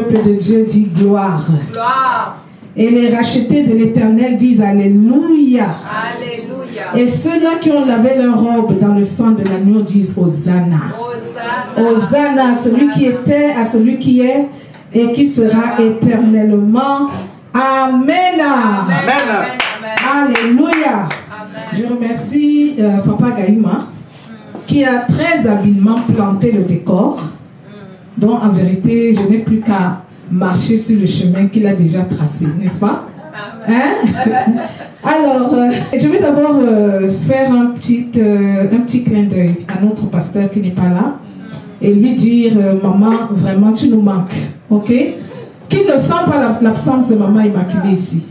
peuple de Dieu dit gloire. Gloire. Et les rachetés de l'Éternel disent Alléluia. Alléluia. Et ceux-là qui ont lavé leur robe dans le sang de l'agneau disent Hosanna. Hosanna. Hosanna à celui qui était, à celui qui est et qui sera éternellement. Amen. Amen. Alléluia. Amen. Je remercie Papa Gaïma qui a très habilement planté le décor, dont en vérité je n'ai plus qu'à marcher sur le chemin qu'il a déjà tracé, n'est-ce pas? Hein? Alors, je vais d'abord faire un petit clin d'œil à notre pasteur qui n'est pas là et lui dire, maman, vraiment tu nous manques, ok? Qui ne sent pas l'absence de maman immaculée ici?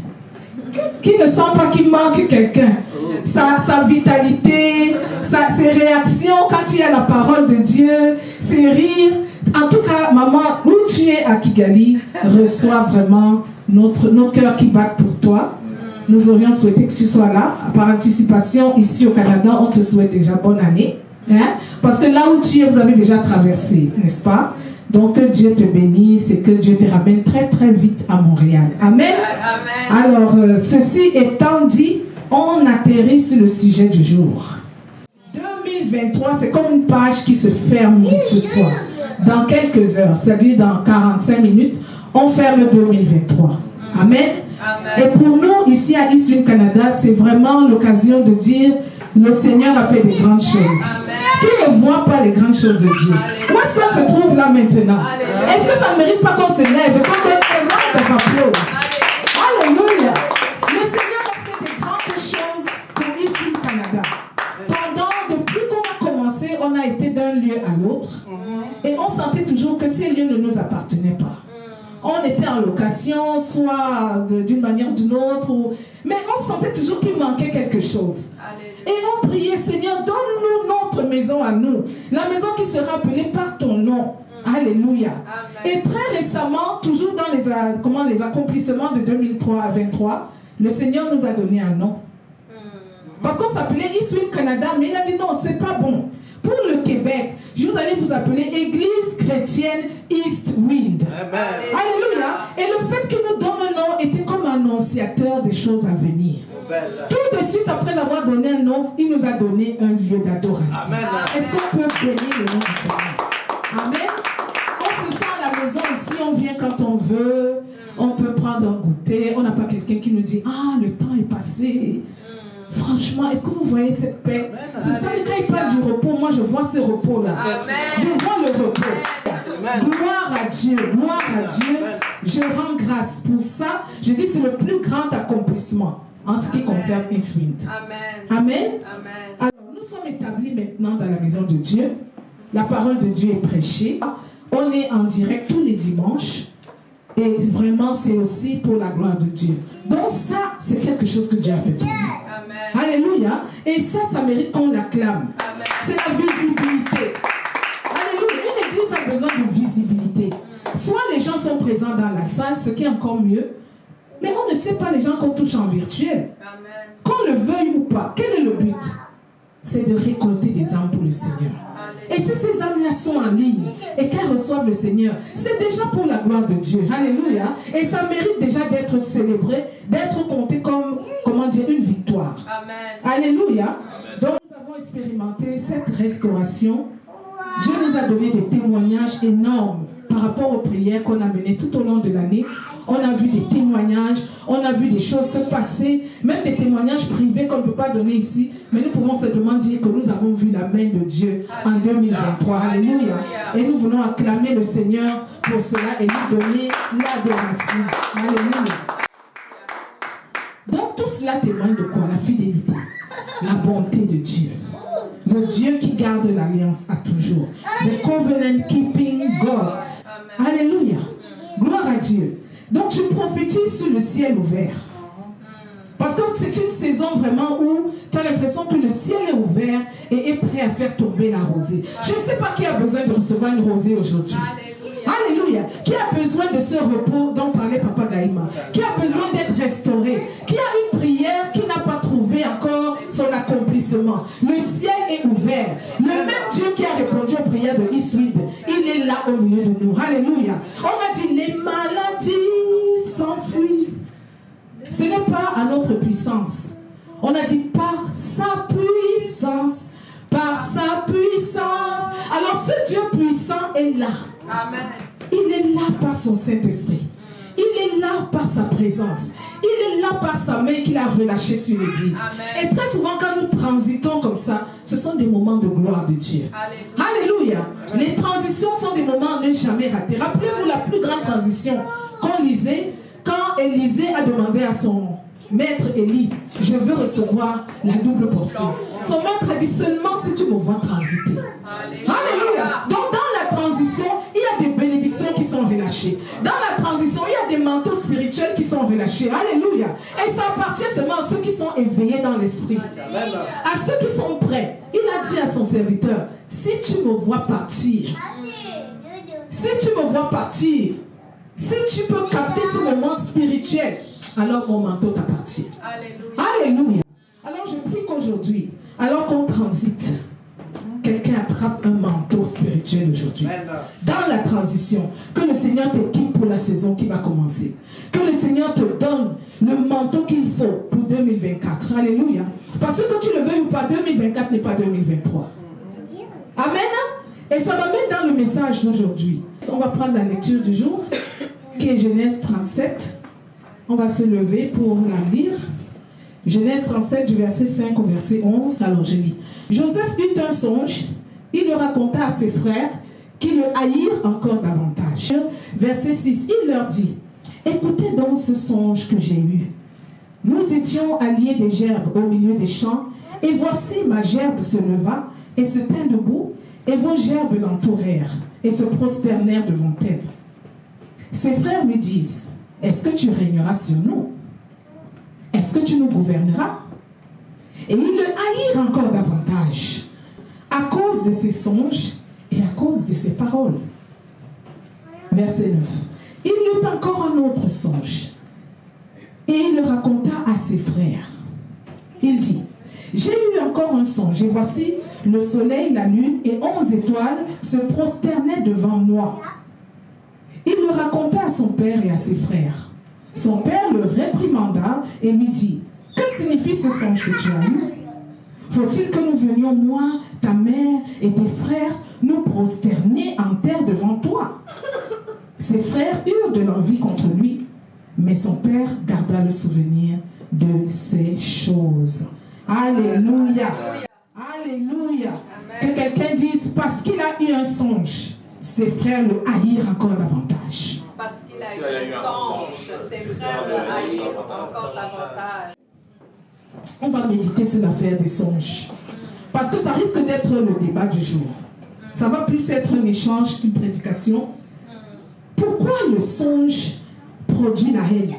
Qui ne sent pas qu'il manque quelqu'un? Sa vitalité, ses réactions quand il y a la parole de Dieu, ses rires. En tout cas, maman, où tu es à Kigali, reçois vraiment nos cœurs qui battent pour toi. Nous aurions souhaité que tu sois là. Par anticipation, ici au Canada, on te souhaite déjà bonne année. Hein? Parce que là où tu es, vous avez déjà traversé, n'est-ce pas? Donc que Dieu te bénisse et que Dieu te ramène très très vite à Montréal. Amen. Amen. Alors, ceci étant dit, on atterrit sur le sujet du jour. 2023, c'est comme une page qui se ferme ce soir. Dans quelques heures, c'est-à-dire dans 45 minutes, on ferme 2023. Amen. Amen. Et pour nous, ici à Eastwind Canada, c'est vraiment l'occasion de dire le Seigneur a fait des grandes choses. Amen. Qui ne voit pas les grandes choses de Dieu? Où est-ce qu'on se trouve là maintenant? Est-ce que ça ne mérite pas qu'on se lève et qu'on donne un round of applause? Alléluia. Le Seigneur a fait des grandes choses pour Eastwind Canada. Depuis qu'on a commencé, on a été d'un lieu à l'autre et on sentait toujours que ces lieux ne nous appartenaient pas. On était en location, soit d'une manière ou d'une autre, mais on sentait toujours qu'il manquait quelque chose. Et on priait, Seigneur, donne-nous notre maison à nous, la maison qui sera appelée par ton nom. Alléluia. Et très récemment, toujours dans les accomplissements de 2023 à 2023, le Seigneur nous a donné un nom. Parce qu'on s'appelait Eastwind Canada, mais il a dit non, c'est pas bon. Pour le Québec, vous allez vous appeler Église chrétienne Eastwind. Alléluia. Et le fait qu'il nous donne un nom était comme annonciateur des choses à venir. Tout de suite après avoir donné un nom, il nous a donné un lieu d'adoration. Est-ce qu'on peut bénir le nom du Seigneur? Amen. On se sent à la maison ici, on vient quand on veut, on peut prendre un goûter, on n'a pas quelqu'un qui nous dit « Ah, le temps est passé ». Franchement, est-ce que vous voyez cette paix? C'est pour ça que quand il parle du repos, moi je vois ce repos-là. Je vois le repos. Gloire à Dieu, gloire à Dieu. Je rends grâce pour ça. Je dis c'est le plus grand accomplissement en ce qui concerne Eastwind. Amen. Alors nous sommes établis maintenant dans la maison de Dieu. La parole de Dieu est prêchée. On est en direct tous les dimanches. Et vraiment, c'est aussi pour la gloire de Dieu. Donc ça, c'est quelque chose que Dieu a fait pour nous. Alléluia. Et ça mérite qu'on l'acclame. C'est la visibilité. Alléluia. Une église a besoin de visibilité. Soit les gens sont présents dans la salle, ce qui est encore mieux. Mais on ne sait pas les gens qu'on touche en virtuel. Qu'on le veuille ou pas. Quel est le but? C'est de récolter des âmes pour le Seigneur. Et si ces âmes-là sont en ligne et qu'elles reçoivent le Seigneur, c'est déjà pour la gloire de Dieu. Alléluia. Et ça mérite déjà d'être célébré, d'être compté comme, comment dire, une victoire. Alléluia. Donc nous avons expérimenté cette restauration. Dieu nous a donné des témoignages énormes par rapport aux prières qu'on a menées tout au long de l'année. On a vu des témoignages, on a vu des choses se passer, même des témoignages privés qu'on ne peut pas donner ici, mais nous pouvons simplement dire que nous avons vu la main de Dieu en 2023. Alléluia. Et nous voulons acclamer le Seigneur pour cela et lui donner l'adoration. Alléluia. Donc tout cela témoigne de quoi? La fidélité, la bonté de Dieu. Le Dieu qui garde l'alliance à toujours. The covenant keeping God. Alléluia. Gloire à Dieu. Donc je prophétise sur le ciel ouvert. Parce que c'est une saison vraiment où tu as l'impression que le ciel est ouvert et est prêt à faire tomber la rosée. Je ne sais pas qui a besoin de recevoir une rosée aujourd'hui. Alléluia. Qui a besoin de ce repos dont parlait Papa Gaïma? Qui a besoin d'être restauré? Qui a une prière qui n'a pas trouvé encore son accomplissement? Le ciel est ouvert. Le même Dieu qui a répondu aux prières de Eastwind, il est là au milieu de nous. Alléluia. On a dit les mains On a dit par sa puissance, par sa puissance. Alors ce Dieu puissant est là. Amen. Il est là par son Saint-Esprit. Il est là par sa présence. Il est là par sa main qu'il a relâchée sur l'église. Et très souvent quand nous transitons comme ça, ce sont des moments de gloire de Dieu. Alléluia. Les transitions sont des moments à ne jamais rater. Rappelez-vous la plus grande transition qu'on lisait quand Élisée a demandé à son maître Élie, je veux recevoir la double portion. Son maître a dit seulement si tu me vois transiter. Alléluia. Donc dans la transition, il y a des bénédictions qui sont relâchées. Dans la transition, il y a des manteaux spirituels qui sont relâchés. Alléluia. Et ça appartient seulement à ceux qui sont éveillés dans l'esprit. À ceux qui sont prêts. Il a dit à son serviteur, si tu me vois partir, si tu me vois partir, si tu peux capter ce moment spirituel, alors mon manteau t'appartient. Alléluia. Alléluia. Alors je prie qu'aujourd'hui, alors qu'on transite, quelqu'un attrape un manteau spirituel aujourd'hui. Dans la transition, que le Seigneur t'équipe pour la saison qui va commencer. Que le Seigneur te donne le manteau qu'il faut pour 2024. Alléluia. Parce que tu le veuilles ou pas, 2024 n'est pas 2023. Amen. Et ça m'amène dans le message d'aujourd'hui. On va prendre la lecture du jour, qui est Genèse 37. On va se lever pour la lire. Genèse 37 du verset 5 au verset 11. Alors je lis. Joseph eut un songe. Il le raconta à ses frères qui le haïrent encore davantage. Verset 6. Il leur dit, écoutez donc ce songe que j'ai eu. Nous étions alliés des gerbes au milieu des champs, et voici ma gerbe se leva et se tint debout, et vos gerbes l'entourèrent et se prosternèrent devant elle. Ses frères lui disent, est-ce que tu régneras sur nous? Est-ce que tu nous gouverneras? Et ils le haïrent encore davantage à cause de ses songes et à cause de ses paroles. Verset 9. Il eut encore un autre songe et il le raconta à ses frères. Il dit, j'ai eu encore un songe et voici le soleil, la lune et 11 étoiles se prosternaient devant moi. Il le raconta à son père et à ses frères. Son père le réprimanda et lui dit, que signifie ce songe que tu as eu? Faut-il que nous venions, moi, ta mère et tes frères, nous prosterner en terre devant toi? Ses frères eurent de l'envie contre lui, mais son père garda le souvenir de ces choses. Alléluia. Alléluia. Que quelqu'un dise, parce qu'il a eu un songe, ses frères le haïrent encore davantage. Parce qu'il a eu un songe, ses frères le haïrent encore davantage. On va méditer sur l'affaire des songes. Parce que ça risque d'être le débat du jour. Ça va plus être un échange qu'une prédication. Pourquoi le songe produit la haine?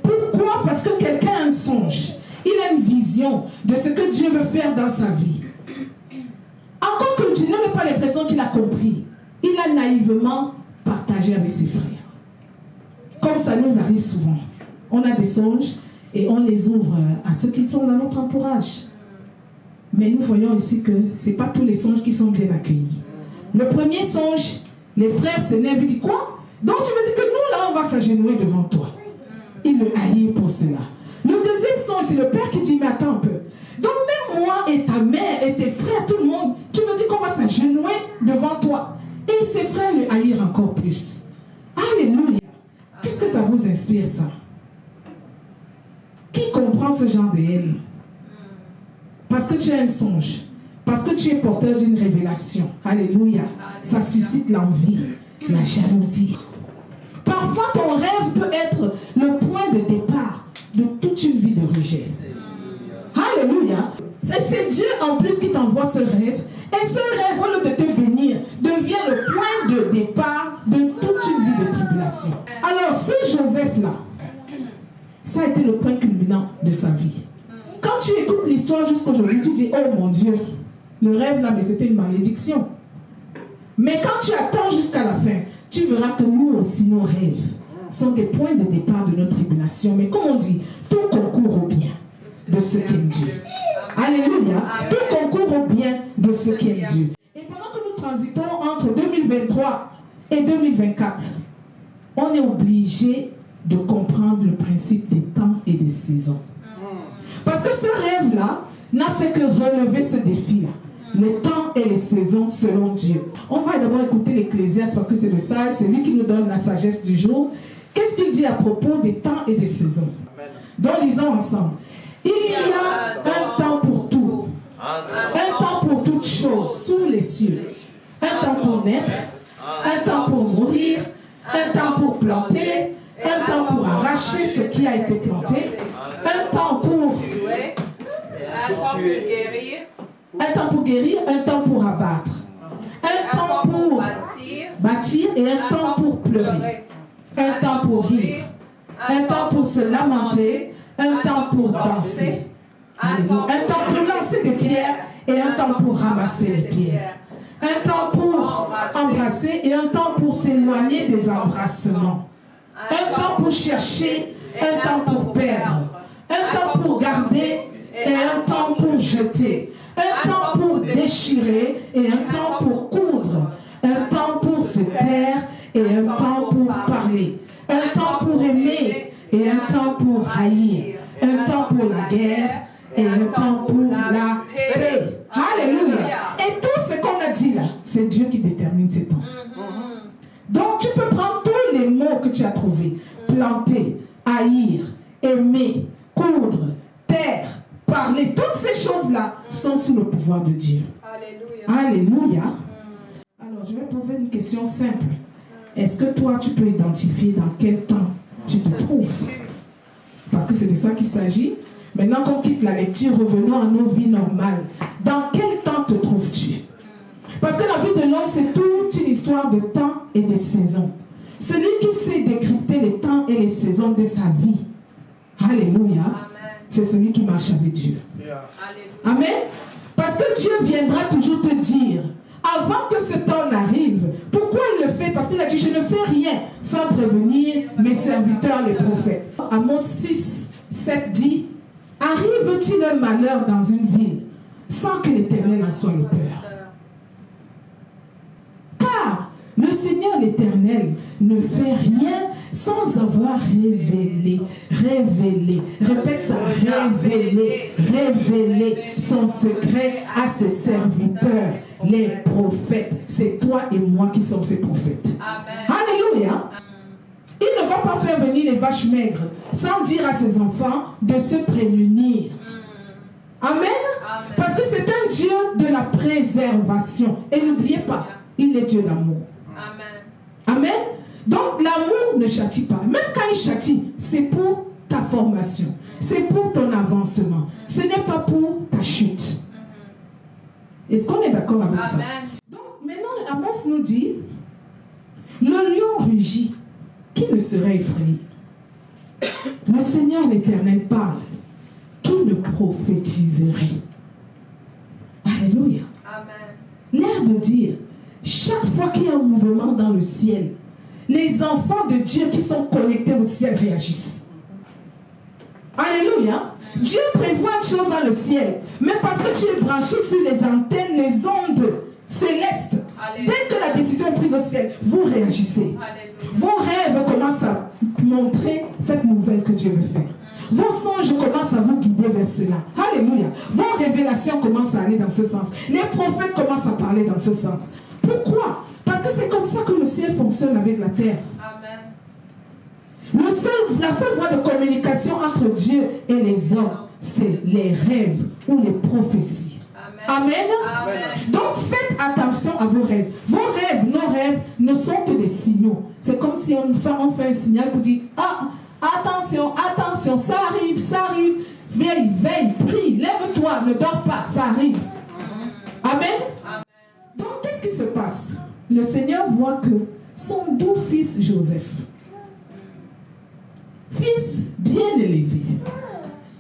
Pourquoi? Parce que quelqu'un a un songe. Il a une vision de ce que Dieu veut faire dans sa vie. Encore que tu n'as pas l'impression qu'il a compris. Il a naïvement partagé avec ses frères. Comme ça nous arrive souvent. On a des songes et on les ouvre à ceux qui sont dans notre entourage. Mais nous voyons ici que ce n'est pas tous les songes qui sont bien accueillis. Le premier songe, les frères s'énervent et disent quoi? Donc tu me dis que nous là on va s'agenouiller devant toi. Il le haït pour cela. Le deuxième songe, c'est le père qui dit mais attends un peu. Donc même moi et ta mère et tes frères, tout le monde, tu me dis qu'on va s'agenouiller devant toi. Et ses frères le haïrent encore plus. Alléluia. Qu'est-ce que ça vous inspire ça? Qui comprend ce genre de haine? Parce que tu as un songe. Parce que tu es porteur d'une révélation. Alléluia. Ça suscite l'envie, la jalousie. Parfois ton rêve peut être le point de départ de toute une vie de rejet. Alléluia. C'est Dieu en plus qui t'envoie ce rêve. Et ce rêve, au lieu de te bénir, devient le point de départ de toute une vie de tribulation. Alors ce Joseph-là, ça a été le point culminant de sa vie. Quand tu écoutes l'histoire jusqu'aujourd'hui, tu dis, oh mon Dieu, le rêve là, mais c'était une malédiction. Mais quand tu attends jusqu'à la fin, tu verras que nous aussi, nos rêves sont des points de départ de notre tribulation. Mais comme on dit, tout concourt au bien de ceux qui aiment Dieu. Alléluia. Tout concourt au bien de ceux qui aiment Dieu. Et pendant que nous transitons entre 2023 et 2024, on est obligé de comprendre le principe des temps et des saisons. Parce que ce rêve-là n'a fait que relever ce défi-là. Les temps et les saisons selon Dieu. On va d'abord écouter l'Ecclésiaste parce que c'est le sage, c'est lui qui nous donne la sagesse du jour. Qu'est-ce qu'il dit à propos des temps et des saisons? Donc lisons ensemble. Il y a un temps pour tout. Un temps pour toutes choses sous les cieux. Un temps pour naître. Un temps pour mourir. Un temps pour planter. Un temps pour arracher ce qui a été planté. Un temps pour tuer. Un temps pour guérir. Un temps pour guérir, un temps pour abattre. Un temps pour bâtir et un temps pour pleurer. Un temps pour rire. Un temps pour se lamenter. Un temps pour danser. Un temps pour lancer des pierres et un temps pour ramasser les pierres. Un temps pour embrasser et un temps pour s'éloigner des embrassements. Un temps pour chercher, un temps pour perdre. Un temps pour garder et un temps pour jeter. Un temps pour déchirer et un temps pour coudre. Un temps pour se taire et un temps pour parler. Un temps pour aimer et un temps pour haïr. Un temps pour la guerre et un temps pour la paix. Alléluia. Et tout ce qu'on a dit là, c'est Dieu qui détermine ces temps. Donc tu peux prendre tous les mots que tu as trouvés. Planter, haïr, aimer, coudre, taire, parler. Toutes ces choses-là sont sous le pouvoir de Dieu. Alléluia. Alléluia. Alors je vais poser une question simple. Est-ce que toi tu peux identifier dans quel temps tu te trouves? Parce que c'est de ça qu'il s'agit. Maintenant qu'on quitte la lecture, revenons à nos vies normales. Dans quel temps te trouves-tu? Parce que la vie de l'homme, c'est toute une histoire de temps et de saisons. Celui qui sait décrypter les temps et les saisons de sa vie, alléluia, c'est celui qui marche avec Dieu. Amen. Parce que Dieu viendra toujours te dire, avant que ce temps n'arrive, pourquoi il le fait? Parce qu'il a dit, je ne fais rien sans prévenir mes serviteurs, les prophètes. Amos 6, 7 dit, arrive-t-il un malheur dans une ville sans que l'Éternel en soit l'auteur? Car le Seigneur l'Éternel ne fait rien sans avoir révélé, répète ça, révélé son secret à ses serviteurs, les prophètes. C'est toi et moi qui sommes ces prophètes. Amen. Alléluia. Il ne va pas faire venir les vaches maigres sans dire à ses enfants de se prémunir. Amen. Parce que c'est un Dieu de la préservation. Et n'oubliez pas, il est Dieu d'amour. Amen. Donc l'amour ne châtie pas. Même quand il châtie, c'est pour ta formation. C'est pour ton avancement. Ce n'est pas pour ta chute. Est-ce qu'on est d'accord avec ça? Donc maintenant, Amos nous dit, le lion rugit, qui ne serait effrayé? Le Seigneur l'Éternel parle, qui ne prophétiserait? Alléluia. L'air de dire, chaque fois qu'il y a un mouvement dans le ciel, les enfants de Dieu qui sont connectés au ciel réagissent. Alléluia. Dieu prévoit une chose dans le ciel, mais parce que tu es branché sur les antennes, les ondes célestes, Alléluia. Dès que la décision est prise au ciel, vous réagissez. Alléluia. Vos rêves commencent à montrer cette nouvelle que Dieu veut faire. Vos songes commencent à vous guider vers cela. Alléluia. Vos révélations commencent à aller dans ce sens. Les prophètes commencent à parler dans ce sens. Pourquoi? Parce que c'est comme ça que le ciel fonctionne avec la terre. Amen. La seule voie de communication entre Dieu et les hommes, c'est les rêves ou les prophéties. Amen. Amen. Donc faites attention à vos rêves. Vos rêves, nos rêves ne sont que des signaux. C'est comme si on fait un signal pour dire, ah, attention, attention, ça arrive, veille, prie, lève-toi, ne dors pas, ça arrive. Amen. Amen. Donc qu'est-ce qui se passe? Le Seigneur voit que son doux fils Joseph, fils bien élevé,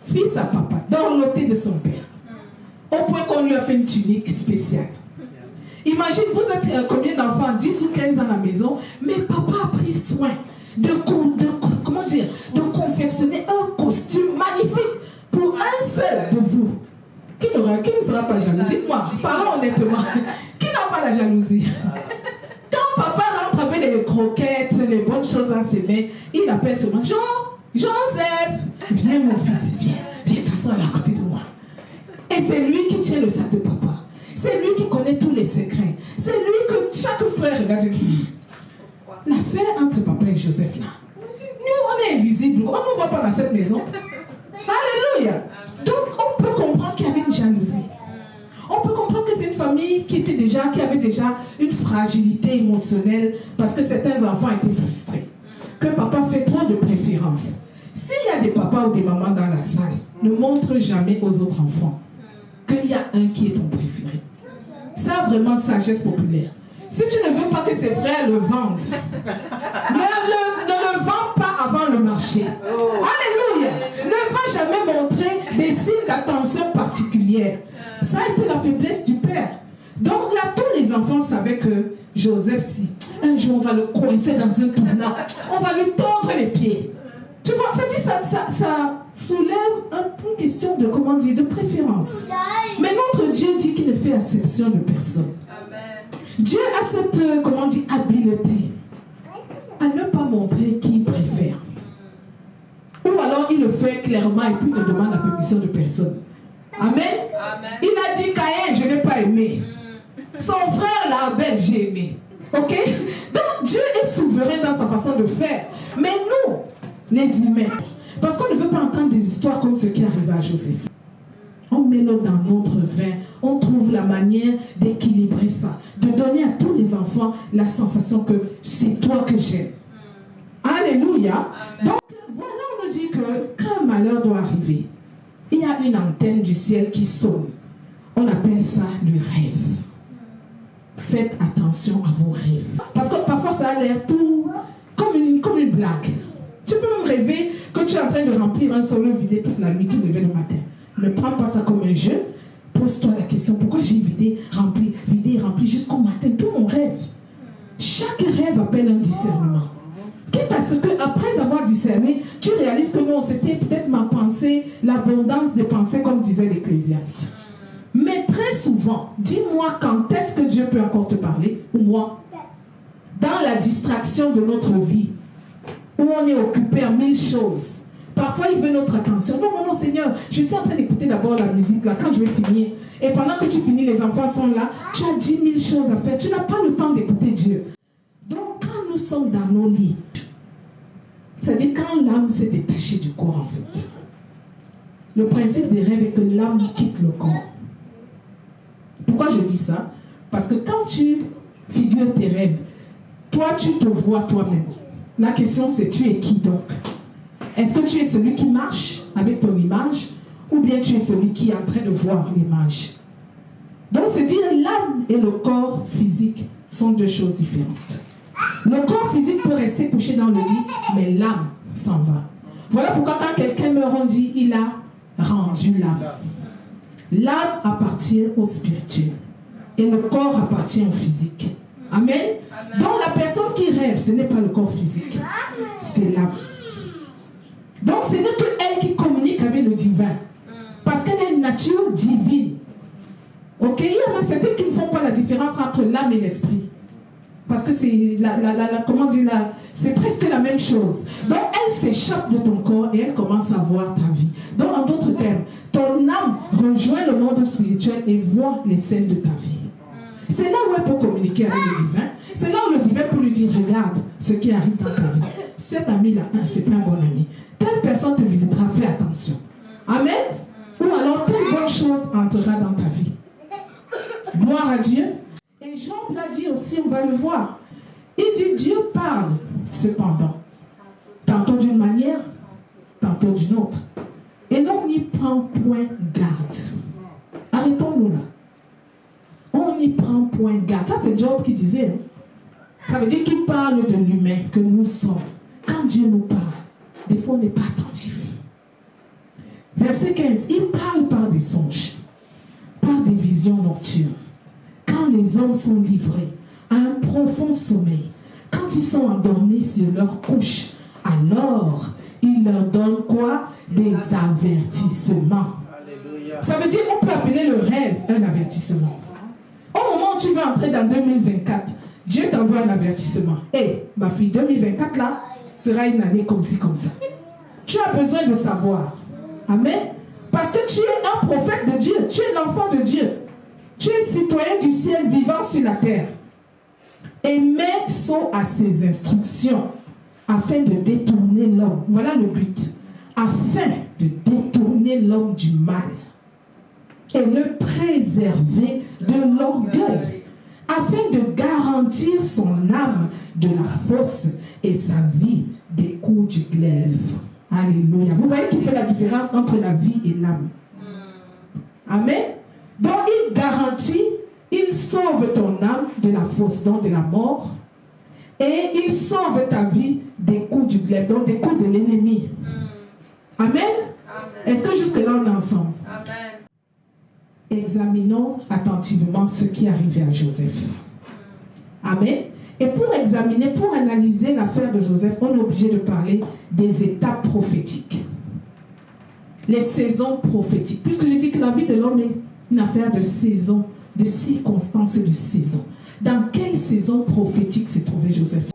fils à papa, dorloté de son père, au point qu'on lui a fait une tunique spéciale. Imagine, vous êtes combien d'enfants, 10 ou 15 à la maison, mais papa a pris soin de confectionner un costume magnifique pour un seul de vous. Qui ne sera pas jaloux? Dites-moi, parlons honnêtement. Qui n'a pas la jalousie? Quand papa rentre avec les croquettes, les bonnes choses dans ses mains, il appelle seulement Joseph, viens mon fils, viens t'asseoir. sont à côté de moi. Et c'est lui qui tient le sac de papa. C'est lui qui connaît tous les secrets. C'est lui que chaque frère regarde. L'affaire entre papa et Joseph là. Nous, on est invisibles. On ne nous voit pas dans cette maison. Alléluia. Donc, on peut comprendre qu'il y avait une jalousie. On peut comprendre que c'est une famille qui avait déjà une fragilité émotionnelle parce que certains enfants étaient frustrés. Que papa fait trop de préférences. S'il y a des papas ou des mamans dans la salle, ne montre jamais aux autres enfants qu'il y a un qui est ton préféré. Ça, vraiment, sagesse populaire. Si tu ne veux pas que ses frères le vendent, ne le vends pas avant le marché. Alléluia. Ne va jamais montrer des signes d'attention particulière. Ça a été la faiblesse du père. Donc là, tous les enfants savaient que Joseph, si un jour on va le coincer dans un tournant, on va lui tordre les pieds. Tu vois, ça soulève une question de, comment dire, de préférence. Mais notre Dieu dit qu'il ne fait exception de personne. Amen. Dieu a cette, comment dire, habileté à ne pas montrer qui il préfère. Ou alors il le fait clairement et puis ne demande la permission de personne. Amen. Amen. Il a dit Caïn, je n'ai pas aimé. Son frère, là, Abel, j'ai aimé. Ok? Donc Dieu est souverain dans sa façon de faire. Mais nous, les humains, parce qu'on ne veut pas entendre des histoires comme ce qui arrive à Joseph. On met l'eau dans notre vin, on trouve la manière d'équilibrer ça, de donner à tous les enfants la sensation que c'est toi que j'aime. Alléluia. Amen. Donc voilà, on nous dit que quand un malheur doit arriver, il y a une antenne du ciel qui sonne. On appelle ça le rêve. Faites attention à vos rêves. Parce que parfois ça a l'air tout comme une blague. Tu peux même rêver que tu es en train de remplir un solo vidé toute la nuit, tout levé le matin. Ne prends pas ça comme un jeu. Pose-toi la question, pourquoi j'ai vidé, rempli jusqu'au matin, tout mon rêve. Chaque rêve appelle un discernement. Quitte à ce que, après avoir discerné, tu réalises que non, c'était peut-être ma pensée, l'abondance des pensées, comme disait l'Ecclésiaste. Mais très souvent, dis-moi quand est-ce que Dieu peut encore te parler, ou moi, dans la distraction de notre vie, où on est occupé à 1000 choses. Parfois, il veut notre attention. Non, Seigneur, je suis en train d'écouter d'abord la musique, là, quand je vais finir. Et pendant que tu finis, les enfants sont là, tu as 10 000 choses à faire. Tu n'as pas le temps d'écouter Dieu. Donc, quand nous sommes dans nos lits, c'est-à-dire quand l'âme s'est détachée du corps, en fait. Le principe des rêves est que l'âme quitte le corps. Pourquoi je dis ça? Parce que quand tu figures tes rêves, toi, tu te vois toi-même. La question, c'est tu es qui donc? Est-ce que tu es celui qui marche avec ton image ou bien tu es celui qui est en train de voir l'image? Donc, c'est dire l'âme et le corps physique sont deux choses différentes. Le corps physique peut rester couché dans le lit, mais l'âme s'en va. Voilà pourquoi quand quelqu'un meurt, on dit il a rendu l'âme. L'âme appartient au spirituel et le corps appartient au physique. Amen. Amen. Donc la personne qui rêve, ce n'est pas le corps physique, c'est l'âme. Donc ce n'est que elle qui communique avec le divin, parce qu'elle a une nature divine. Ok, il y a même certains qui ne font pas la différence entre l'âme et l'esprit, parce que c'est comment dire, c'est presque la même chose. Donc elle s'échappe de ton corps et elle commence à voir ta vie. Donc en d'autres termes, ton âme rejoint le monde spirituel et voit les scènes de ta vie. C'est là où elle peut communiquer avec le divin. C'est là où le divin peut lui dire, regarde ce qui arrive dans ta vie. Cet ami-là, c'est pas un bon ami. Telle personne te visitera, fais attention. Amen. Ou alors telle bonne chose entrera dans ta vie. Gloire à Dieu. Et Job l'a dit aussi, on va le voir. Il dit, Dieu parle cependant. Tantôt d'une manière, tantôt d'une autre. Et l'on n'y prend point garde. Arrêtons-nous là. On n'y prend point garde. Ça, c'est Job qui disait. Hein? Ça veut dire qu'il parle de l'humain que nous sommes. Quand Dieu nous parle, des fois, on n'est pas attentif. Verset 15. Il parle par des songes, par des visions nocturnes. Quand les hommes sont livrés à un profond sommeil, quand ils sont endormis sur leur couche, alors il leur donne quoi? Des avertissements. Alléluia. Ça veut dire qu'on peut appeler le rêve un avertissement. Au moment où tu vas entrer dans 2024, Dieu t'envoie un avertissement. Hé, ma fille, 2024 là, sera une année comme ci, comme ça. Tu as besoin de savoir. Amen. Parce que tu es un prophète de Dieu. Tu es l'enfant de Dieu. Tu es citoyen du ciel vivant sur la terre. Et mets son à ses instructions afin de détourner l'homme. Voilà le but. Afin de détourner l'homme du mal et le préserver de l'orgueil, afin de garantir son âme de la fosse et sa vie des coups du glaive. Alléluia. Vous voyez qu'il fait la différence entre la vie et l'âme. Amen. Donc il garantit, il sauve ton âme de la fosse, donc de la mort, et il sauve ta vie des coups du glaive, donc des coups de l'ennemi. Amen. Amen. Est-ce que jusque-là on est ensemble? Amen. Examinons attentivement ce qui est arrivé à Joseph. Amen. Et pour examiner, pour analyser l'affaire de Joseph, on est obligé de parler des étapes prophétiques. Les saisons prophétiques. Puisque je dis que la vie de l'homme est une affaire de saisons, de circonstances et de saisons. Dans quelle saison prophétique s'est trouvé Joseph?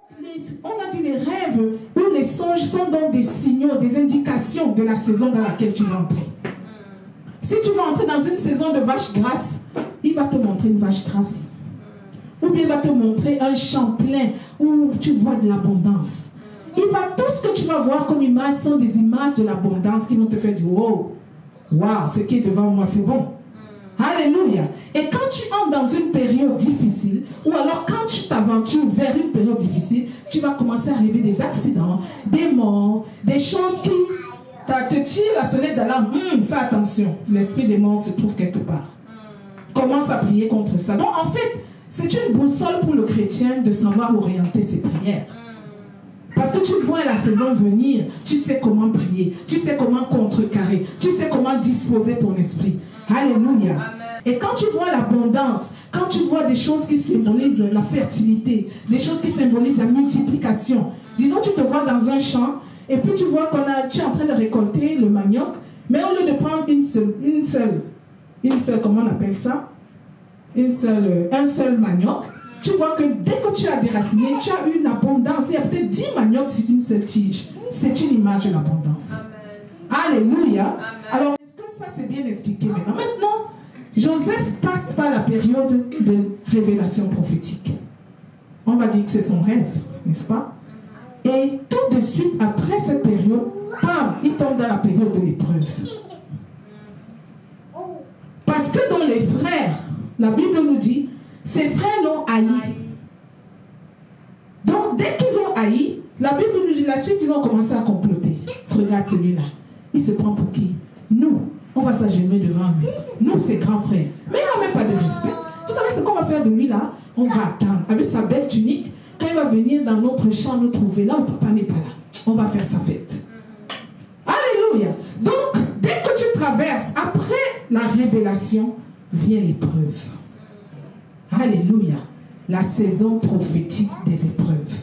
On a dit les rêves ou les songes sont donc des signaux, des indications de la saison dans laquelle tu vas entrer. Si tu vas entrer dans une saison de vache grasse, il va te montrer une vache grasse. Ou bien il va te montrer un champ plein où tu vois de l'abondance. Tout ce que tu vas voir comme image sont des images de l'abondance qui vont te faire dire wow, ce qui est devant moi c'est bon. Alléluia. Et quand tu entres dans une période difficile, ou alors quand tu t'aventures vers une période difficile, tu vas commencer à rêver des accidents, des morts, des choses qui te tirent la sonnette d'alarme. Fais attention, l'esprit des morts se trouve quelque part. Commence à prier contre ça. Donc en fait, c'est une boussole pour le chrétien de savoir orienter ses prières. Parce que tu vois la saison venir, tu sais comment prier, tu sais comment contrecarrer, tu sais comment disposer ton esprit. Alléluia. Amen. Et quand tu vois l'abondance, quand tu vois des choses qui symbolisent la fertilité, des choses qui symbolisent la multiplication, disons tu te vois dans un champ et puis tu vois tu es en train de récolter le manioc, mais au lieu de prendre une seule, comment on appelle ça? Un seul manioc, tu vois que dès que tu as déraciné, tu as une abondance. Il y a peut-être 10 maniocs sur une seule tige. C'est une image de l'abondance. Alléluia. Amen. Alors, est-ce que ça c'est bien expliqué maintenant? Maintenant, Joseph passe par la période de révélation prophétique. On va dire que c'est son rêve, n'est-ce pas? Et tout de suite, après cette période, il tombe dans la période de l'épreuve. Parce que dans les frères, la Bible nous dit, ses frères l'ont haï. Donc, dès qu'ils ont haï, la Bible nous dit, la suite, ils ont commencé à comploter. Regarde celui-là. Il se prend pour qui? Nous, on va s'agenouiller devant lui. Nous, ses grands frères. Mais il n'a même pas de respect. Vous savez ce qu'on va faire de lui là? On va attendre. Avec sa belle tunique, quand il va venir dans notre champ nous trouver, là où papa n'est pas là, on va faire sa fête. Alléluia. Donc, dès que tu traverses, après la révélation, vient l'épreuve. Alléluia. La saison prophétique des épreuves.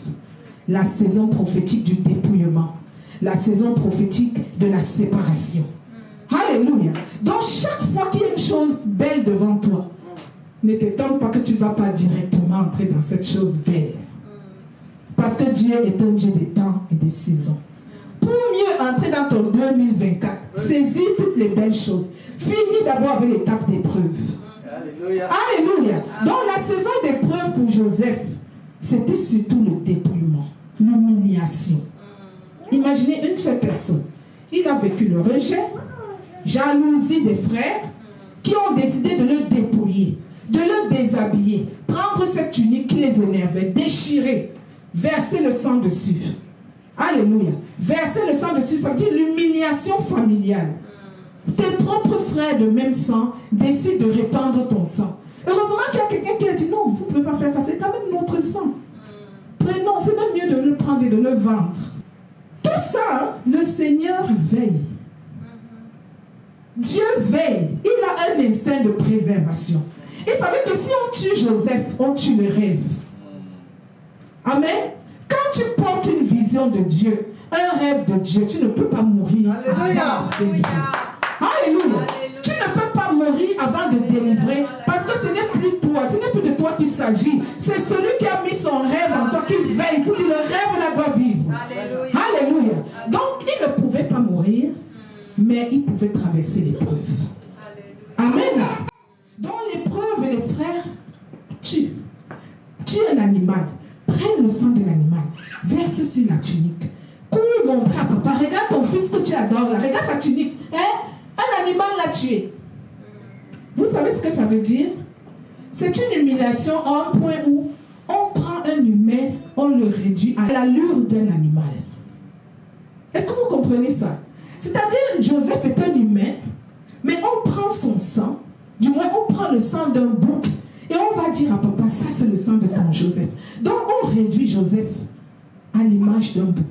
La saison prophétique du dépouillement. La saison prophétique de la séparation. Alléluia. Donc chaque fois qu'il y a une chose belle devant toi, ne t'étonne pas que tu ne vas pas directement entrer dans cette chose belle. Parce que Dieu est un Dieu des temps et des saisons. Pour mieux entrer dans ton 2024, saisis toutes les belles choses. Finis d'abord avec l'étape d'épreuve. Alléluia. Alléluia. Donc la saison d'épreuve pour Joseph, c'était surtout le dépouillement, l'humiliation. Imaginez une seule personne. Il a vécu le rejet, jalousie des frères qui ont décidé de le dépouiller, de le déshabiller, prendre cette tunique qui les énervait, déchirer, verser le sang dessus. Alléluia. Verser le sang dessus, ça veut dire l'humiliation familiale. Tes propres frères de même sang décident de répandre ton sang. Heureusement qu'il y a quelqu'un qui a dit non, vous ne pouvez pas faire ça, c'est quand même notre sang. Prenons, c'est même mieux de le prendre et de le vendre. Tout ça, le Seigneur veille. Dieu veille. Il a un instinct de préservation. Et savez que si on tue Joseph, on tue le rêve. Amen. Quand tu portes une vision de Dieu, un rêve de Dieu, tu ne peux pas mourir. Alléluia. Alléluia. Tu ne peux pas mourir avant de délivrer parce que ce n'est plus toi, ce n'est plus de toi qu'il s'agit. C'est celui qui a mis son rêve en toi qui veille, qui dit le rêve là doit vivre. Alléluia. Alléluia. Donc il ne pouvait pas mourir, mais mais il pouvait traverser l'épreuve. Amen. Dans l'épreuve, les frères, tue un animal, prenne le sang de l'animal, verse sur la tunique, cours montrer à papa, regarde ton fils que tu adores là, regarde sa tunique, hein? Un animal l'a tué. Vous savez ce que ça veut dire? C'est une humiliation à un point où on prend un humain, on le réduit à l'allure d'un animal. Est-ce que vous comprenez ça? C'est-à-dire, Joseph est un humain, mais on prend son sang, du moins on prend le sang d'un bouc, et on va dire à papa, ça c'est le sang de ton Joseph. Donc on réduit Joseph à l'image d'un bouc.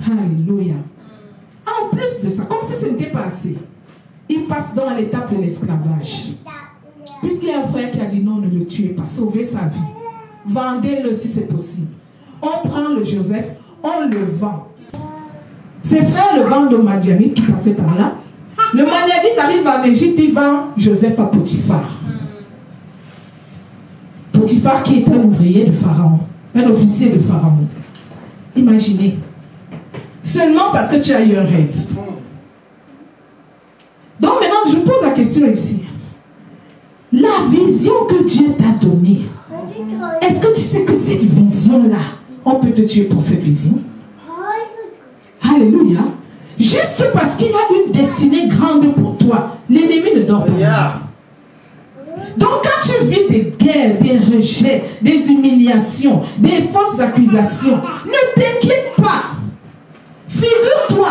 Alléluia. En plus de ça, comme si ce n'était pas assez, il passe dans l'étape de l'esclavage. Puisqu'il y a un frère qui a dit non, ne le tuez pas, sauvez sa vie. Vendez-le si c'est possible. On prend le Joseph, on le vend. Ses frères le vendent au Madianite qui passait par là. Le Madianite arrive en Égypte, il vend Joseph à Potiphar. Potiphar qui est un ouvrier de Pharaon, un officier de Pharaon. Imaginez. Seulement parce que tu as eu un rêve. Donc maintenant, je pose la question ici. La vision que Dieu t'a donnée, est-ce que tu sais que cette vision-là, on peut te tuer pour cette vision? Alléluia. Juste parce qu'il a une destinée grande pour toi, l'ennemi ne dort pas. Donc quand tu vis des guerres, des rejets, des humiliations, des fausses accusations, ne t'inquiète pas. Figure-toi,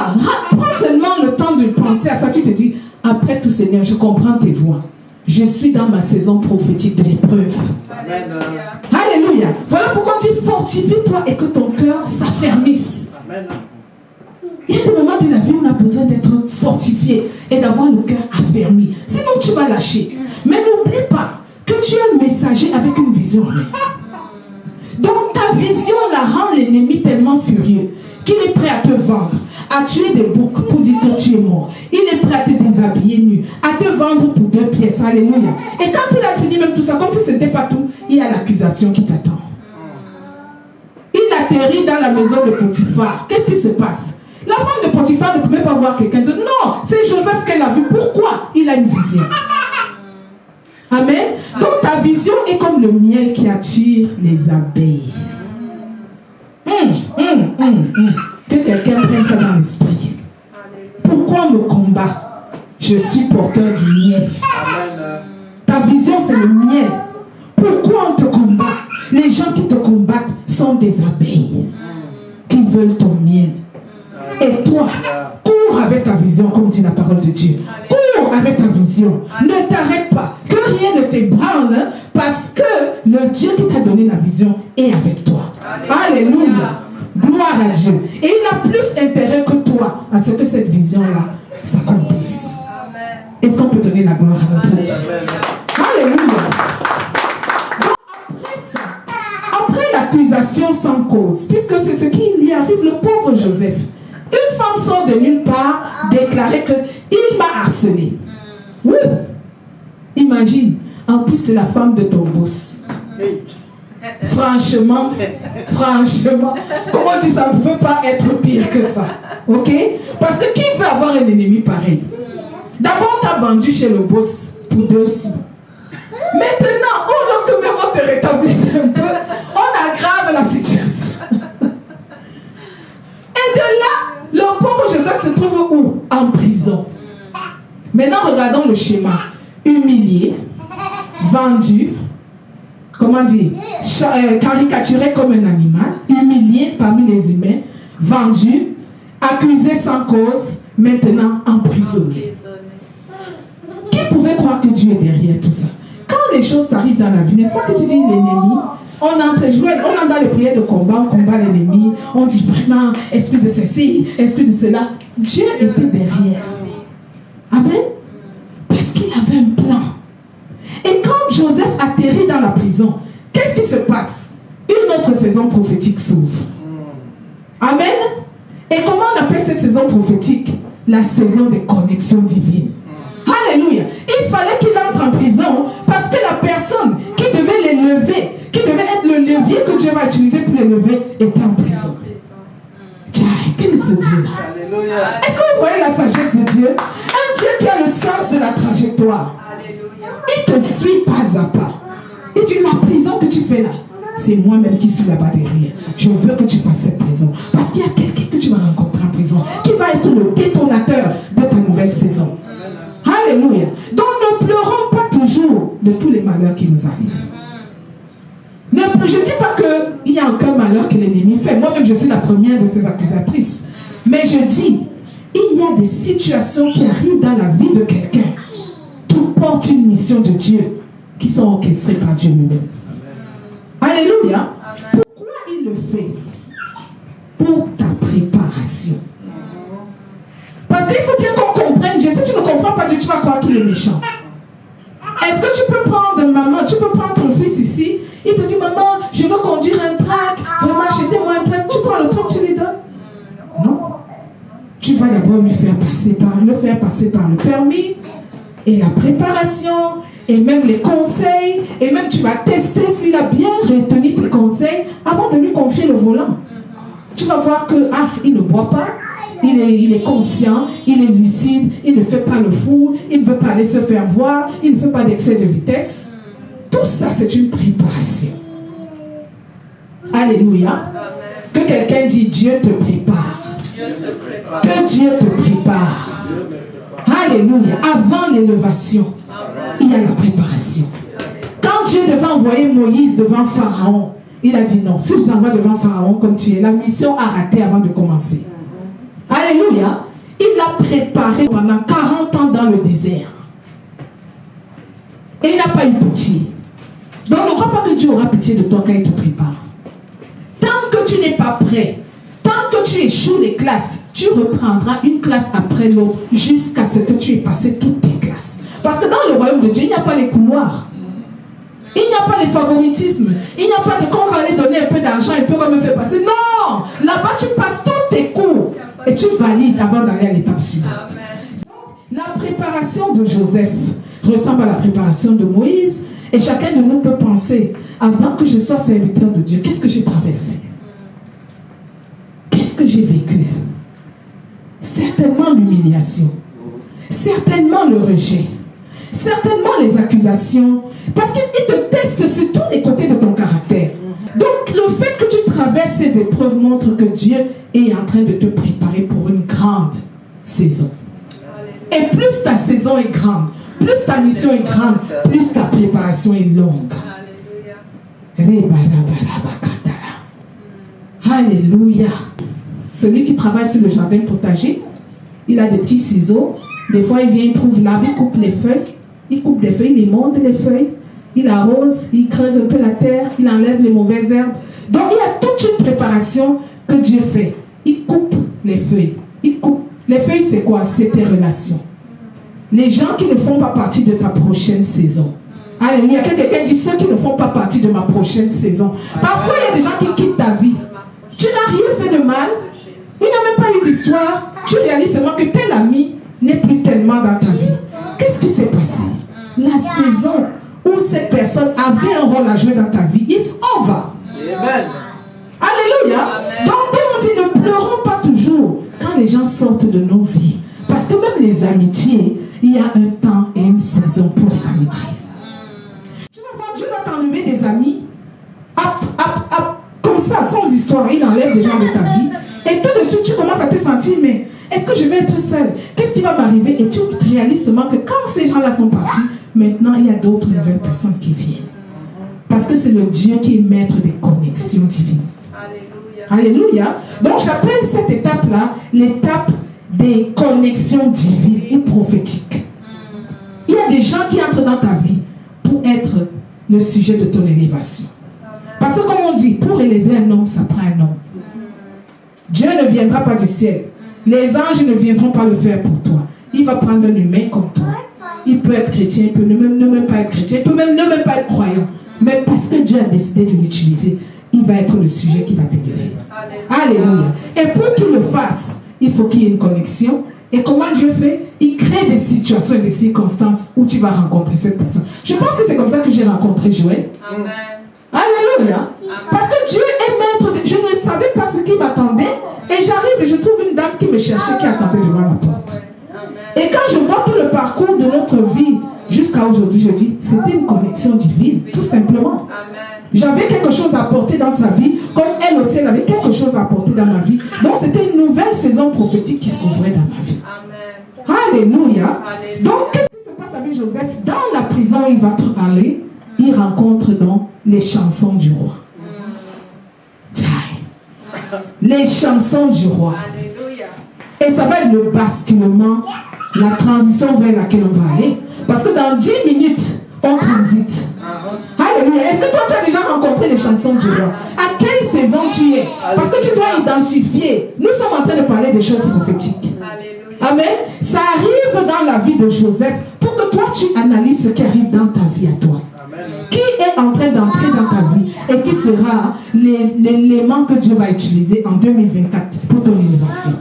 prends seulement le temps de penser à ça. Tu te dis, après tout Seigneur, je comprends tes voix. Je suis dans ma saison prophétique de l'épreuve. Alléluia. Alléluia. Voilà pourquoi on dit fortifie-toi et que ton cœur s'affermisse. Amen. Il y a des moments de la vie où on a besoin d'être fortifié et d'avoir le cœur affermi. Sinon, tu vas lâcher. Mais n'oublie pas que tu es un messager avec une vision. Donc, ta vision la rend l'ennemi tellement furieux qu'il est prêt à te vendre, à tuer des boucs pour dire que tu es mort. Il est prêt à te déshabiller nu, à te vendre pour 2 pièces. Alléluia. Et quand il a fini même tout ça, comme si ce n'était pas tout, il y a l'accusation qui t'attend. Il atterrit dans la maison de Potiphar. Qu'est-ce qui se passe? La femme de Potiphar ne pouvait pas voir quelqu'un d'autre. Non, c'est Joseph qu'elle a vu. Pourquoi? Il a une vision. Amen. Donc ta vision est comme le miel qui attire les abeilles. Que quelqu'un prenne ça dans l'esprit. Pourquoi on me combat? Je suis porteur du miel. Ta vision c'est le miel. Pourquoi on te combat? Les gens qui te combattent sont des abeilles qui veulent ton miel. Et toi, cours avec ta vision, comme dit la parole de Dieu. Cours avec ta vision. Ne t'arrête pas. Que rien ne t'ébranle, parce que le Dieu qui t'a donné la vision est avec toi. Alléluia. Gloire à Dieu. Et il a plus intérêt que toi à ce que cette vision-là s'accomplisse. Est-ce qu'on peut donner la gloire à notre Dieu? Alléluia. Après ça, après l'accusation sans cause, puisque c'est ce qui lui arrive, le pauvre Joseph, une femme sort de nulle part déclarer qu'il m'a harcelé. Oui. Imagine, en plus c'est la femme de ton boss. Franchement, comment on dit, ça ne pouvait pas être pire que ça. Ok? Parce que qui veut avoir un ennemi pareil? D'abord, tu as vendu chez le boss pour 2 sous. Maintenant, au lieu que même on te rétablisse un peu, on aggrave la situation. Et de là, le pauvre Joseph se trouve où? En prison. Maintenant, regardons le schéma. Humilié, vendu, comment dire, caricaturé comme un animal, humilié parmi les humains, vendu, accusé sans cause, maintenant emprisonné. Qui pouvait croire que Dieu est derrière tout ça? Quand les choses t'arrivent dans la vie, n'est-ce pas que tu dis l'ennemi? On entre dans les prières de combat, on combat l'ennemi, on dit vraiment, esprit de ceci, esprit de cela. Dieu était derrière. Amen. Parce qu'il avait un plan. Et quand Joseph atterrit dans la prison, qu'est-ce qui se passe? Une autre saison prophétique s'ouvre. Amen. Et comment on appelle cette saison prophétique? La saison des connexions divines. Alléluia. Il fallait qu'il entre en prison parce que la personne qui devait les lever, qui devait être le levier que Dieu va utiliser pour les lever, était en prison. Tiens, quel est ce Dieu-là? Est-ce que vous voyez la sagesse de Dieu? Un Dieu qui a le sens de la trajectoire. Il te suit pas à pas. Il dit, la prison que tu fais là, c'est moi-même qui suis là-bas derrière. Je veux que tu fasses cette prison. Parce qu'il y a quelqu'un que tu vas rencontrer en prison qui va être le détonateur de ta nouvelle saison. Alléluia. Donc ne pleurons pas toujours de tous les malheurs qui nous arrivent. Je ne dis pas qu'il n'y a aucun malheur que l'ennemi fait. Moi-même, je suis la première de ces accusatrices. Mais je dis, il y a des situations qui arrivent dans la vie de quelqu'un qui portent une mission de Dieu, qui sont orchestrées par Dieu lui-même. Alléluia. Pourquoi il le fait? Pour ta préparation. Parce qu'il faut bien qu'on comprenne Dieu. Si tu ne comprends pas Dieu, tu vas croire qu'il est méchant. Est-ce que tu peux prendre maman, tu peux prendre ton fils ici, il te dit, maman, je veux conduire un track, vraiment achetez-moi un track, tu prends le track, tu lui donnes? Non. Tu vas d'abord le faire passer par le permis, et la préparation, et même les conseils, et même tu vas tester s'il a bien retenu tes conseils avant de lui confier le volant. Tu vas voir que, il ne boit pas, il est conscient, il est lucide, il ne fait pas le fou, il ne veut pas aller se faire voir, il ne fait pas d'excès de vitesse. Tout ça, c'est une préparation. Alléluia. Que quelqu'un dit, Dieu te prépare. Que Dieu te prépare. Alléluia. Avant l'élévation, il y a la préparation. Quand Dieu devait envoyer Moïse devant Pharaon, il a dit non, si je t'envoie devant Pharaon comme tu es, la mission a raté avant de commencer. Alléluia. Il l'a préparé pendant 40 ans dans le désert. Et il n'a pas eu pitié. Donc ne crois pas que Dieu aura pitié de toi quand il te prépare. Tant que tu n'es pas prêt, tant que tu échoues les classes, tu reprendras une classe après l'autre jusqu'à ce que tu aies passé toutes tes classes. Parce que dans le royaume de Dieu, il n'y a pas les couloirs. Il n'y a pas les favoritismes. Il n'y a pas de qu'on va aller donner un peu d'argent et puis on va me faire passer. Non! Là-bas, tu passes tous tes cours et tu valides avant d'aller à l'étape suivante. La préparation de Joseph ressemble à la préparation de Moïse. Et chacun de nous peut penser, avant que je sois serviteur de Dieu, qu'est-ce que j'ai traversé? Qu'est-ce que j'ai vécu? Certainement l'humiliation. Certainement le rejet. Certainement les accusations. Parce qu'il te teste sur tous les côtés de ton caractère. Donc le fait que tu traverses ces épreuves montre que Dieu est en train de te préparer pour une grande saison. Et plus ta saison est grande, plus ta mission est grande, plus ta préparation est longue. Alléluia. Celui qui travaille sur le jardin potager, il a des petits ciseaux. Des fois, il vient, il trouve l'arbre, il coupe les feuilles. Il coupe les feuilles, il monte les feuilles. Il arrose, il creuse un peu la terre, il enlève les mauvaises herbes. Donc, il y a toute une préparation que Dieu fait. Il coupe les feuilles. Il coupe. Les feuilles, c'est quoi? C'est tes relations. Les gens qui ne font pas partie de ta prochaine saison. Alléluia. Quelqu'un dit ceux qui ne font pas partie de ma prochaine saison. Parfois, il y a des gens qui quittent ta vie. Tu n'as rien fait de mal. Il n'y a même pas eu d'histoire. Tu réalises seulement que tel ami n'est plus tellement dans ta vie. Qu'est-ce qui s'est passé? La saison où cette personne avait un rôle à jouer dans ta vie, il s'en va. Amen. Alléluia. Amen. Donc, on dit ne pleurons pas toujours quand les gens sortent de nos vies. Parce que même les amitiés, il y a un temps et une saison pour les amitiés. Tu vas voir, Dieu va t'enlever des amis. Comme ça, sans histoire, il enlève des gens de ta vie. Et tout de suite, tu commences à te sentir, mais est-ce que je vais être seul? Qu'est-ce qui va m'arriver? Et tu réalises seulement que quand ces gens-là sont partis, maintenant, il y a d'autres nouvelles personnes qui viennent. Parce que c'est le Dieu qui est maître des connexions divines. Alléluia. Alléluia. Donc, j'appelle cette étape-là l'étape des connexions divines ou prophétiques. Il y a des gens qui entrent dans ta vie pour être le sujet de ton élévation. Parce que comme on dit, pour élever un homme, ça prend un homme. Dieu ne viendra pas du ciel. Les anges ne viendront pas le faire pour toi. Il va prendre un humain comme toi. Il peut être chrétien, il peut ne même pas être chrétien, il peut même ne même pas être croyant. Mais parce que Dieu a décidé de l'utiliser, il va être le sujet qui va t'élever. Alléluia. Et pour qu'il le fasse, il faut qu'il y ait une connexion. Et comment Dieu fait? Il crée des situations et des circonstances où tu vas rencontrer cette personne. Je pense que c'est comme ça que j'ai rencontré Joël. Amen. Alléluia. Amen. Parce que Dieu est maître. Je ne savais pas ce qui m'attendait. Et j'arrive et je trouve une dame qui me cherchait, qui attendait devant la porte. Et quand je vois tout le parcours de notre vie jusqu'à aujourd'hui, je dis, c'était une connexion divine, tout simplement. J'avais quelque chose à apporter dans sa vie, comme elle aussi, elle avait quelque chose à apporter dans ma vie. Donc c'était une nouvelle saison prophétique qui s'ouvrait dans ma vie. Alléluia. Donc qu'est-ce qui se passe avec Joseph? Dans la prison où il va aller, il rencontre donc les chansons du roi. Les chansons du roi. Et ça va être le basculement, la transition vers laquelle on va aller. Parce que dans 10 minutes, on transite. Alléluia. Est-ce que toi, tu as déjà rencontré les chansons du roi? À quelle saison tu es? Parce que tu dois identifier. Nous sommes en train de parler des choses prophétiques. Amen. Ça arrive dans la vie de Joseph pour que toi, tu analyses ce qui arrive dans ta vie à toi. Qui est en train d'entrer dans ta vie et qui sera l'élément que Dieu va utiliser en 2024 pour ton élévation.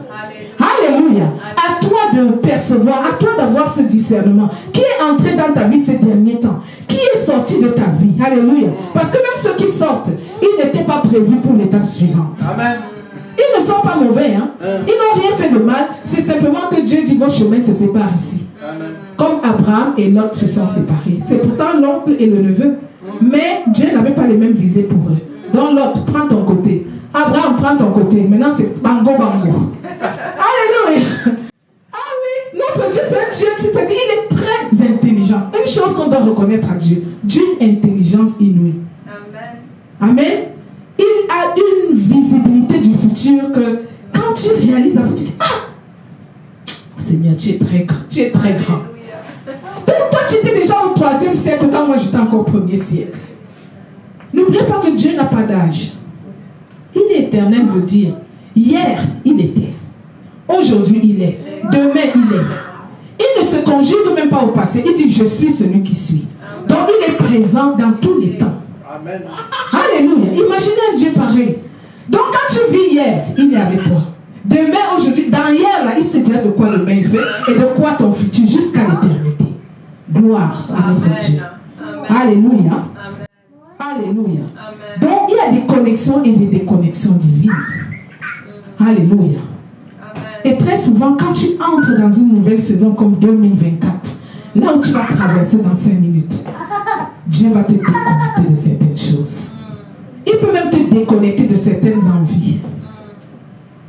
Alléluia. À toi de percevoir, à toi d'avoir ce discernement. Qui est entré dans ta vie ces derniers temps? Qui est sorti de ta vie? Alléluia. Parce que même ceux qui sortent, ils n'étaient pas prévus pour l'étape suivante. Amen. Ils ne sont pas mauvais. Hein? Ils n'ont rien fait de mal. C'est simplement que Dieu dit vos chemins se séparent ici. Amen. Comme Abraham et Lot se sont séparés. C'est pourtant l'oncle et le neveu. Mais Dieu n'avait pas les mêmes visées pour eux. Donc Lot, prends ton côté. Abraham, prends ton côté. Maintenant, c'est bango bango. Alléluia. Ah oui, notre Dieu, c'est un Dieu, c'est-à-dire il est très intelligent. Une chose qu'on doit reconnaître à Dieu, d'une intelligence inouïe. Amen. Amen. Il a une visibilité du futur que quand tu réalises, tu te dis, ah, Seigneur, tu es très grand. Tu es très grand. Donc toi, tu étais déjà au 3e siècle quand moi j'étais encore au 1er siècle. N'oubliez pas que Dieu n'a pas d'âge. Il est éternel, veut dire, hier, il était. Aujourd'hui, il est. Demain, il est. Il ne se conjugue même pas au passé. Il dit, je suis celui qui suis. Donc, il est présent dans tous les temps. Amen. Alléluia. Imaginez un Dieu pareil. Donc, quand tu vis hier, il est avec toi. Demain, aujourd'hui, dans hier, là, il sait déjà de quoi demain il fait et de quoi ton futur jusqu'à l'éternité. Gloire à notre Dieu. Alléluia. Alléluia. Donc, il y a des connexions et des déconnexions divines. Alléluia. Et très souvent, quand tu entres dans une nouvelle saison comme 2024, là où tu vas traverser dans 5 minutes, Dieu va te déconnecter de certaines choses. Il peut même te déconnecter de certaines envies.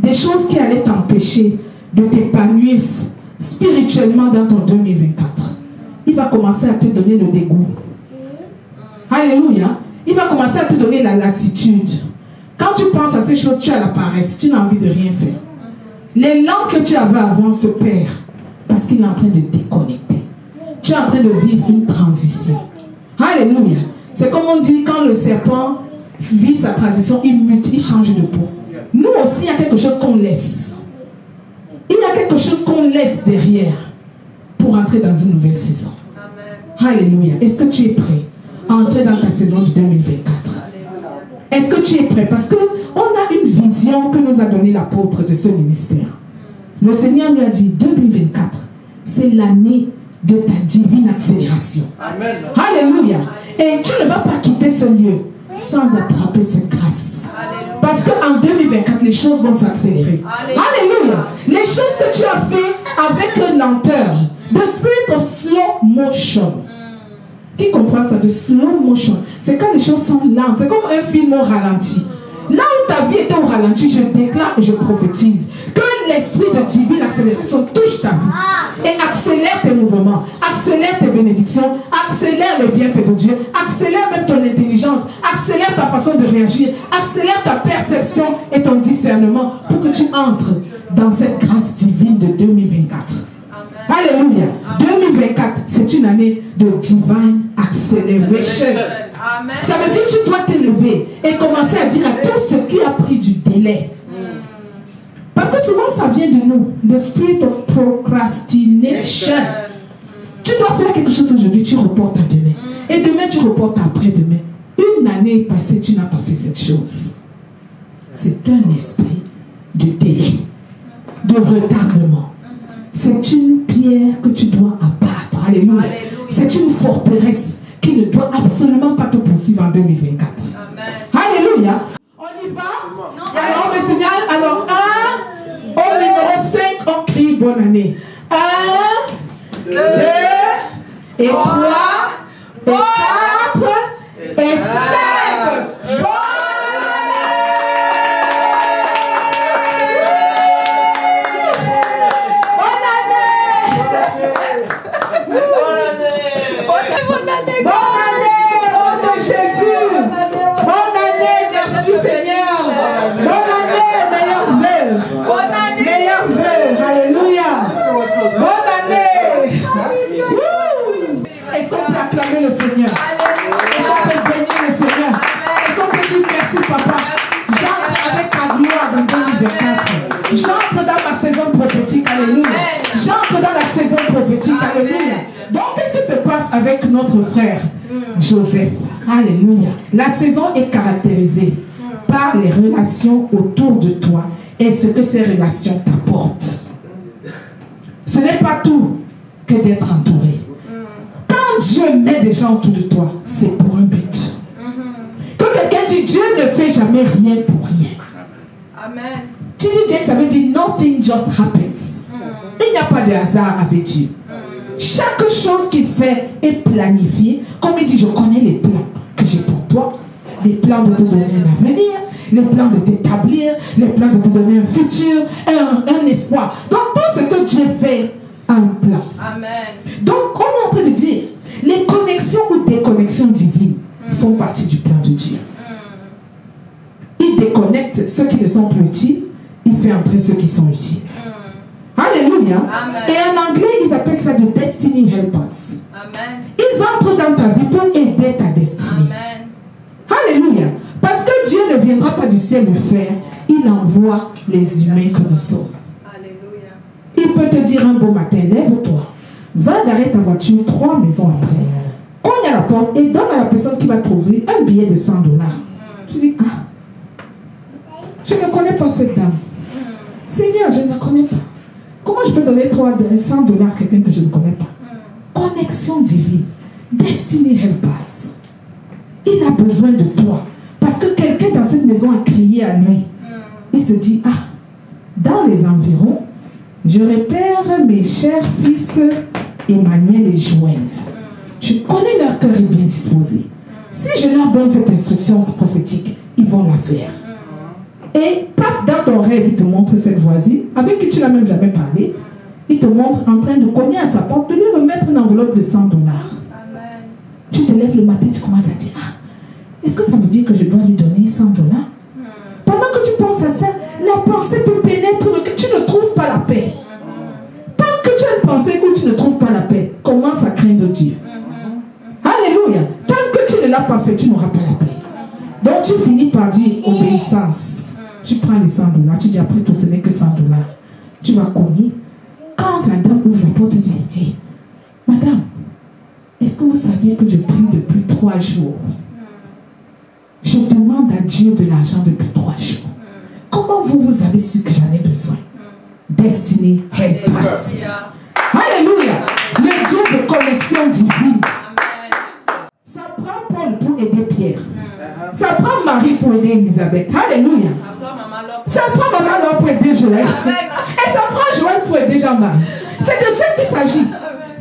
Des choses qui allaient t'empêcher de t'épanouir spirituellement dans ton 2024. Il va commencer à te donner le dégoût. Alléluia. Il va commencer à te donner la lassitude. Quand tu penses à ces choses, tu as la paresse. Tu n'as envie de rien faire. L'élan que tu avais avant se perd parce qu'il est en train de déconnecter. Tu es en train de vivre une transition. Alléluia. C'est comme on dit, quand le serpent vit sa transition, il mute, il change de peau. Nous aussi, il y a quelque chose qu'on laisse. Il y a quelque chose qu'on laisse derrière pour entrer dans une nouvelle saison. Amen. Alléluia. Est-ce que tu es prêt à entrer dans ta saison de 2024? Est-ce que tu es prêt? Parce qu'on a une vision que nous a donnée l'apôtre de ce ministère. Le Seigneur lui a dit, 2024, c'est l'année de ta divine accélération. Amen. Alléluia. Et tu ne vas pas quitter ce lieu sans attraper cette grâce. Alléluia. Parce qu'en 2024, les choses vont s'accélérer. Alléluia. Les choses que tu as fait avec lenteur, the spirit of slow motion. Qui comprend ça, de slow motion? C'est quand les choses sont lentes. C'est comme un film au ralenti. Là où ta vie était au ralenti, je déclare et je prophétise que l'esprit de divine accélération touche ta vie et accélère tes mouvements, accélère tes bénédictions, accélère les bienfaits de Dieu, accélère même ton intelligence, accélère ta façon de réagir, accélère ta perception et ton discernement pour que tu entres dans cette grâce divine de 2024. Alléluia. 2024, c'est une année de divine acceleration. Amen. Ça veut dire que tu dois t'élever et commencer à dire à tout ce qui a pris du délai. Parce que souvent ça vient de nous. The spirit of procrastination. Tu dois faire quelque chose aujourd'hui, tu reportes à demain. Et demain, tu reportes à après-demain. Une année est passée, tu n'as pas fait cette chose. C'est un esprit de délai, de retardement. C'est une pierre que tu dois abattre. Alléluia. C'est une forteresse qui ne doit absolument pas te poursuivre en 2024. Amen. Alléluia. On y va. Alors, on me signale. Alors, 1, au numéro bonne année. 1, 2, et 3, et 4, et 5. Bonne le Seigneur. Est-ce qu'on peut bénir le Seigneur? Est-ce qu'on peut dire merci papa? J'entre avec ta gloire dans 2024. J'entre dans ma saison prophétique. Alléluia. J'entre dans la saison prophétique. Alléluia. Donc qu'est-ce qui se passe avec notre frère Joseph? Alléluia. La saison est caractérisée par les relations autour de toi et ce que ces relations t'apportent. Ce n'est pas tout que d'être entouré. Quand Dieu met des gens autour de toi, c'est pour un but. Quand quelqu'un dit Dieu ne fait jamais rien pour rien. Amen. Tu dis Dieu, ça veut dire nothing just happens. Il n'y a pas de hasard avec Dieu. Chaque chose qu'il fait est planifiée. Comme il dit, je connais les plans que j'ai pour toi. Les plans de te donner un avenir, les plans de t'établir, les plans de te donner un futur, un espoir. Donc tout ce que Dieu fait a un plan. Amen. Donc on est en train de dire, les connexions ou déconnexions divines font partie du plan de Dieu. Il déconnecte ceux qui ne sont plus utiles, il fait entrer ceux qui sont utiles. Alléluia. Amen. Et en anglais, ils appellent ça de destiny helpers. Amen. Ils entrent dans ta vie pour aider ta destinée. Amen. Alléluia. Parce que Dieu ne viendra pas du ciel le faire, il envoie les humains que nous sommes. Alléluia. Il peut te dire un beau matin, lève-toi, va garer ta voiture 3 maisons après, cogne à la porte et donne à la personne qui va trouver un billet de $100. Je dis, je ne connais pas cette dame. Seigneur, je ne la connais pas. Comment je peux donner $100 à quelqu'un que je ne connais pas? Connexion divine. Destiny helpers. Il a besoin de toi. Parce que quelqu'un dans cette maison a crié à lui. Il se dit, dans les environs, je repère mes chers fils Emmanuel et Joël. Je connais leur cœur est bien disposé. Si je leur donne cette instruction prophétique, ils vont la faire. Et paf, dans ton rêve, il te montre cette voisine, avec qui tu n'as même jamais parlé. Il te montre en train de cogner à sa porte, de lui remettre une enveloppe de $100. Amen. Tu te lèves le matin, tu commences à dire, est-ce que ça veut dire que je dois lui donner $100? Pendant que tu penses à ça, la pensée te pénètre, que tu ne trouves pas la paix. Tant que tu as une pensée où tu ne trouves pas la paix, commence à craindre Dieu. Alléluia. Tant que tu ne l'as pas fait, tu n'auras pas la paix. Donc tu finis par dire obéissance. Tu prends les $100, tu dis après tout ce n'est que $100. Tu vas cogner. Quand la dame ouvre la porte, tu dis, hey, madame, est-ce que vous saviez que je prie depuis 3 jours? Je demande à Dieu de l'argent depuis 3 jours. Comment vous avez su que j'en ai besoin? Destiny help us. Alléluia. Le Dieu de connexion divine. Ça prend Paul pour aider Pierre. Ça prend Marie pour aider Elisabeth. Alléluia. Ça prend Maman Laure pour aider Joël. Et ça prend Joël pour aider Jean-Marie. C'est de ça qu'il s'agit.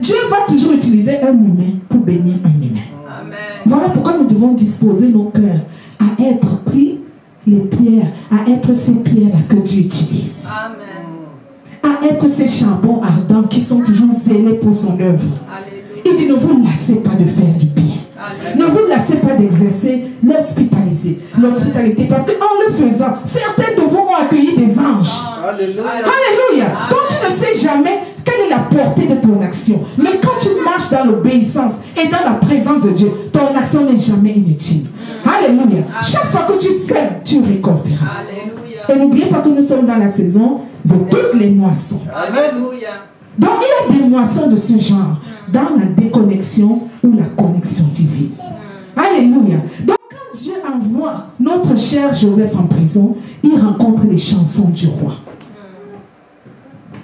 Dieu va toujours utiliser un humain pour bénir un humain. Amen. Voilà pourquoi nous devons disposer nos cœurs à être pris les pierres, à être ces pierres que Dieu utilise. Amen. À être ces charbons ardents qui sont toujours zélés pour son œuvre. Alléluia. Il dit, ne vous lassez pas de faire du bien. Ne vous lassez pas d'exercer l'hospitalité. Parce qu'en le faisant, certains de vous ont accueilli des anges. Alléluia. Alléluia. Donc tu ne sais jamais quelle est la portée de ton action. Mais quand tu marches dans l'obéissance et dans la présence de Dieu, ton action n'est jamais inutile. Alléluia. Chaque fois que tu sèmes, tu récolteras. Alléluia. Et n'oubliez pas que nous sommes dans la saison de toutes les moissons. Alléluia. Donc il y a des moissons de ce genre dans la déconnexion ou la connexion divine. Alléluia. Donc quand Dieu envoie notre cher Joseph en prison, il rencontre les chansons du roi.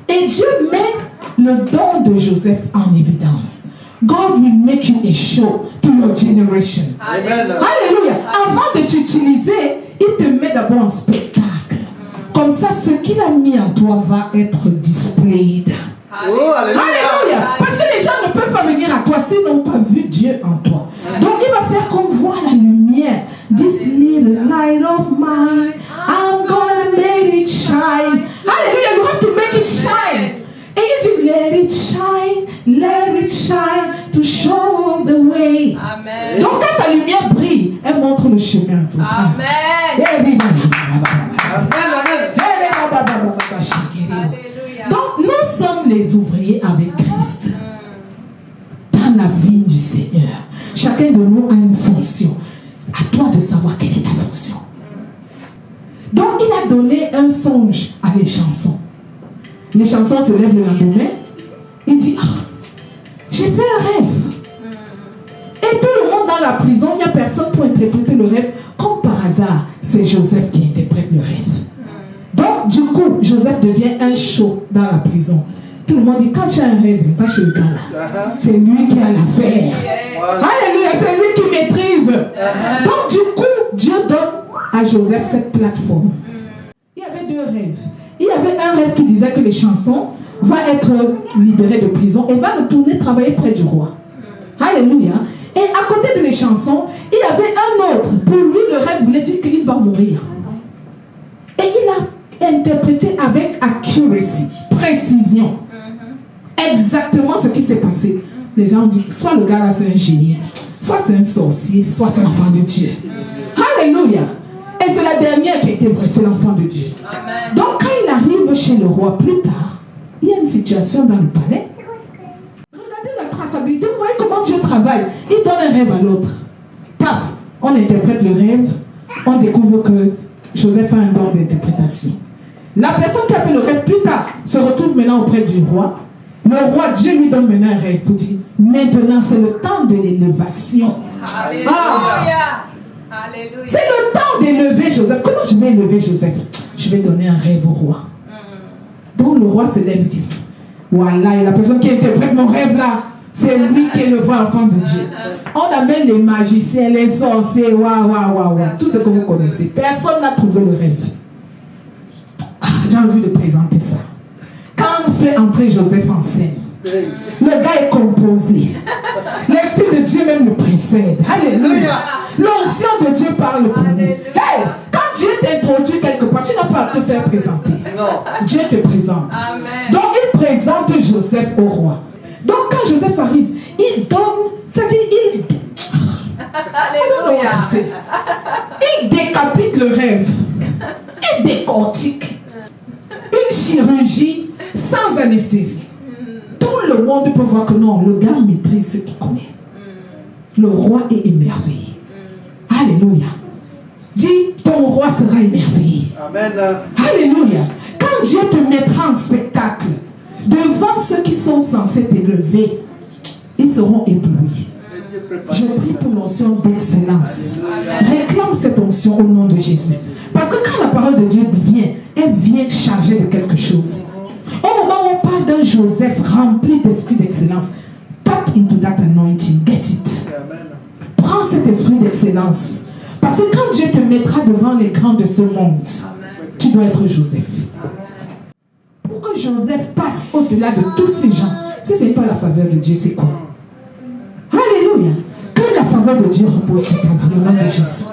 Et Dieu met le don de Joseph en évidence. God will make you a show to your generation. Amen. Alléluia. Avant de t'utiliser, il te met d'abord en spectacle. Comme ça, ce qu'il a mis en toi va être disponible. displayed. Oh, alléluia. Alléluia. Parce que les gens ne peuvent pas venir à toi s'ils n'ont pas vu Dieu en toi. Donc il va faire qu'on voit la lumière. This little light of mine, I'm gonna let it shine. Alléluia, you have to make it shine. Et il dit, let it shine to show the way. Amen. Donc quand ta lumière brille, elle montre le chemin. Amen. Amen, Alléluia. Donc nous sommes les ouvriers avec Christ dans la vie du Seigneur. Chacun de nous a une fonction. À toi de savoir quelle est ta fonction. Donc il a donné un songe à les chansons. Les chansons se lèvent le lendemain. Il dit, j'ai fait un rêve. Et tout le monde dans la prison, il n'y a personne pour interpréter le rêve. Comme par hasard, c'est Joseph qui interprète le rêve. Donc du coup, Joseph devient un show dans la prison. Tout le monde dit, quand tu as un rêve, va chez le gars là. C'est lui qui a l'affaire. Alléluia, c'est lui qui maîtrise. Donc du coup, Dieu donne à Joseph cette plateforme. Il y avait deux rêves. Il y avait un rêve qui disait que les chansons vont être libérées de prison et va retourner travailler près du roi. Alléluia. Et à côté de les chansons, il y avait un autre. Pour lui, le rêve voulait dire qu'il va mourir. Et il a interprété avec accuracy, précision, exactement ce qui s'est passé. Les gens ont dit, soit le gars là c'est un génie, soit c'est un sorcier, soit c'est l'enfant de Dieu. Alléluia. Et c'est la dernière qui a été vraie, c'est l'enfant de Dieu. Amen. Donc quand il arrive chez le roi plus tard, il y a une situation dans le palais. Regardez la traçabilité, vous voyez comment Dieu travaille. Il donne un rêve à l'autre. Paf, on interprète le rêve, on découvre que Joseph a un don d'interprétation. La personne qui a fait le rêve plus tard se retrouve maintenant auprès du roi. Le roi, Dieu lui donne maintenant un rêve pour dire, maintenant c'est le temps de l'élévation. Alléluia. Alléluia. C'est le temps d'élever Joseph. Comment je vais élever Joseph? Je vais donner un rêve au roi. Donc le roi se lève et dit, voilà, et la personne qui interprète mon rêve là, c'est lui qui est le vrai enfant de Dieu. On amène les magiciens, les sorciers, tout ce que vous connaissez. Personne n'a trouvé le rêve. J'ai envie de présenter ça. Quand on fait entrer Joseph en scène, le gars est composé. L'Esprit de Dieu même le précède. Alléluia. L'onction de Dieu parle pour nous. Hey, quand Dieu t'introduit quelque part, tu n'as pas à te faire présenter. Non. Dieu te présente. Amen. Donc il présente Joseph au roi. Donc quand Joseph arrive, il donne, c'est-à-dire Alléluia. il décapite le rêve. Il décortique. Une chirurgie sans anesthésie. Tout le monde peut voir que non, le gars maîtrise ce qu'il connaît. Le roi est émerveillé. Alléluia. Dis, ton roi sera émerveillé. Amen. Alléluia. Quand Dieu te mettra en spectacle devant ceux qui sont censés t'élever, ils seront éblouis. Je prie pour l'onction d'excellence. Réclame cette onction au nom de Jésus. Parce que quand la parole de Dieu vient, elle vient chargée de quelque chose. Au moment où on parle d'un Joseph rempli d'esprit d'excellence, tap into that anointing, get it. Prends cet esprit d'excellence. Parce que quand Dieu te mettra devant les grands de ce monde, tu dois être Joseph. Pour que Joseph passe au-delà de tous ces gens, si ce n'est pas la faveur de Dieu, c'est quoi? Alléluia. Que la faveur de Dieu repose sur ta vie au nom de Jésus.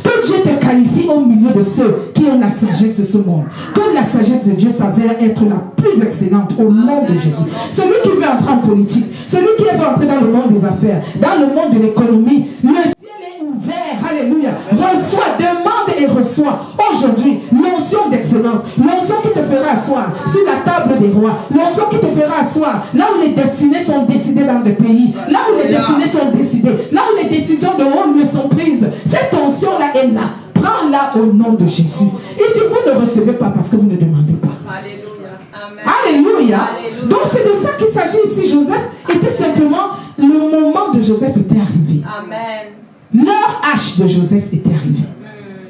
Que Dieu te qualifie au milieu de ceux qui ont la sagesse de ce monde. Que la sagesse de Dieu s'avère être la plus excellente au nom de Jésus. Celui qui veut entrer en politique, celui qui veut entrer dans le monde des affaires, dans le monde de l'économie, le ciel est ouvert. Alléluia. Reçois, demande et reçois aujourd'hui l'onction d'excellence, l'onction qui te fera asseoir sur la table des rois, l'onction qui te fera asseoir là où les destinées sont décidées dans le pays, là où les destinées sont décidées, là où les décisions de haut lieu sont prises. Cette onction-là est là. Prends-la au nom de Jésus. Il dit, vous ne recevez pas parce que vous ne demandez pas. Alléluia. Amen. Alléluia. Alléluia. Donc c'est de ça qu'il s'agit ici. Joseph était simplement, le moment de Joseph était arrivé. Amen. L'heure H de Joseph était arrivée.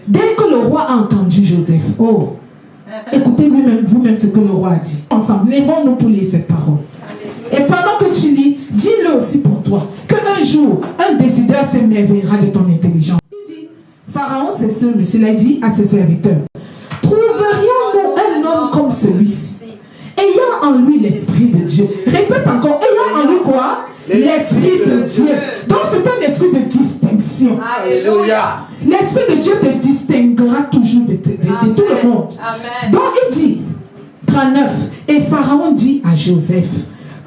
Dès que le roi a entendu Joseph, oh, écoutez lui-même, vous-même ce que le roi a dit. Ensemble, lèvons-nous pour lire cette parole. Et pendant que tu lis, dis-le aussi pour toi. Qu'un jour, un décideur s'émerveillera de ton intelligence. Il dit, Pharaon, c'est ce monsieur-là, dit à ses serviteurs, trouverions-nous un homme comme celui-ci, ayant ayant en lui l'Esprit de Dieu. Répète encore, ayant en lui quoi? L'Esprit de Dieu. Donc c'est un esprit de distinction. Alléluia. L'Esprit de Dieu te distinguera toujours de tout le monde. Amen. Donc il dit, 39, et Pharaon dit à Joseph,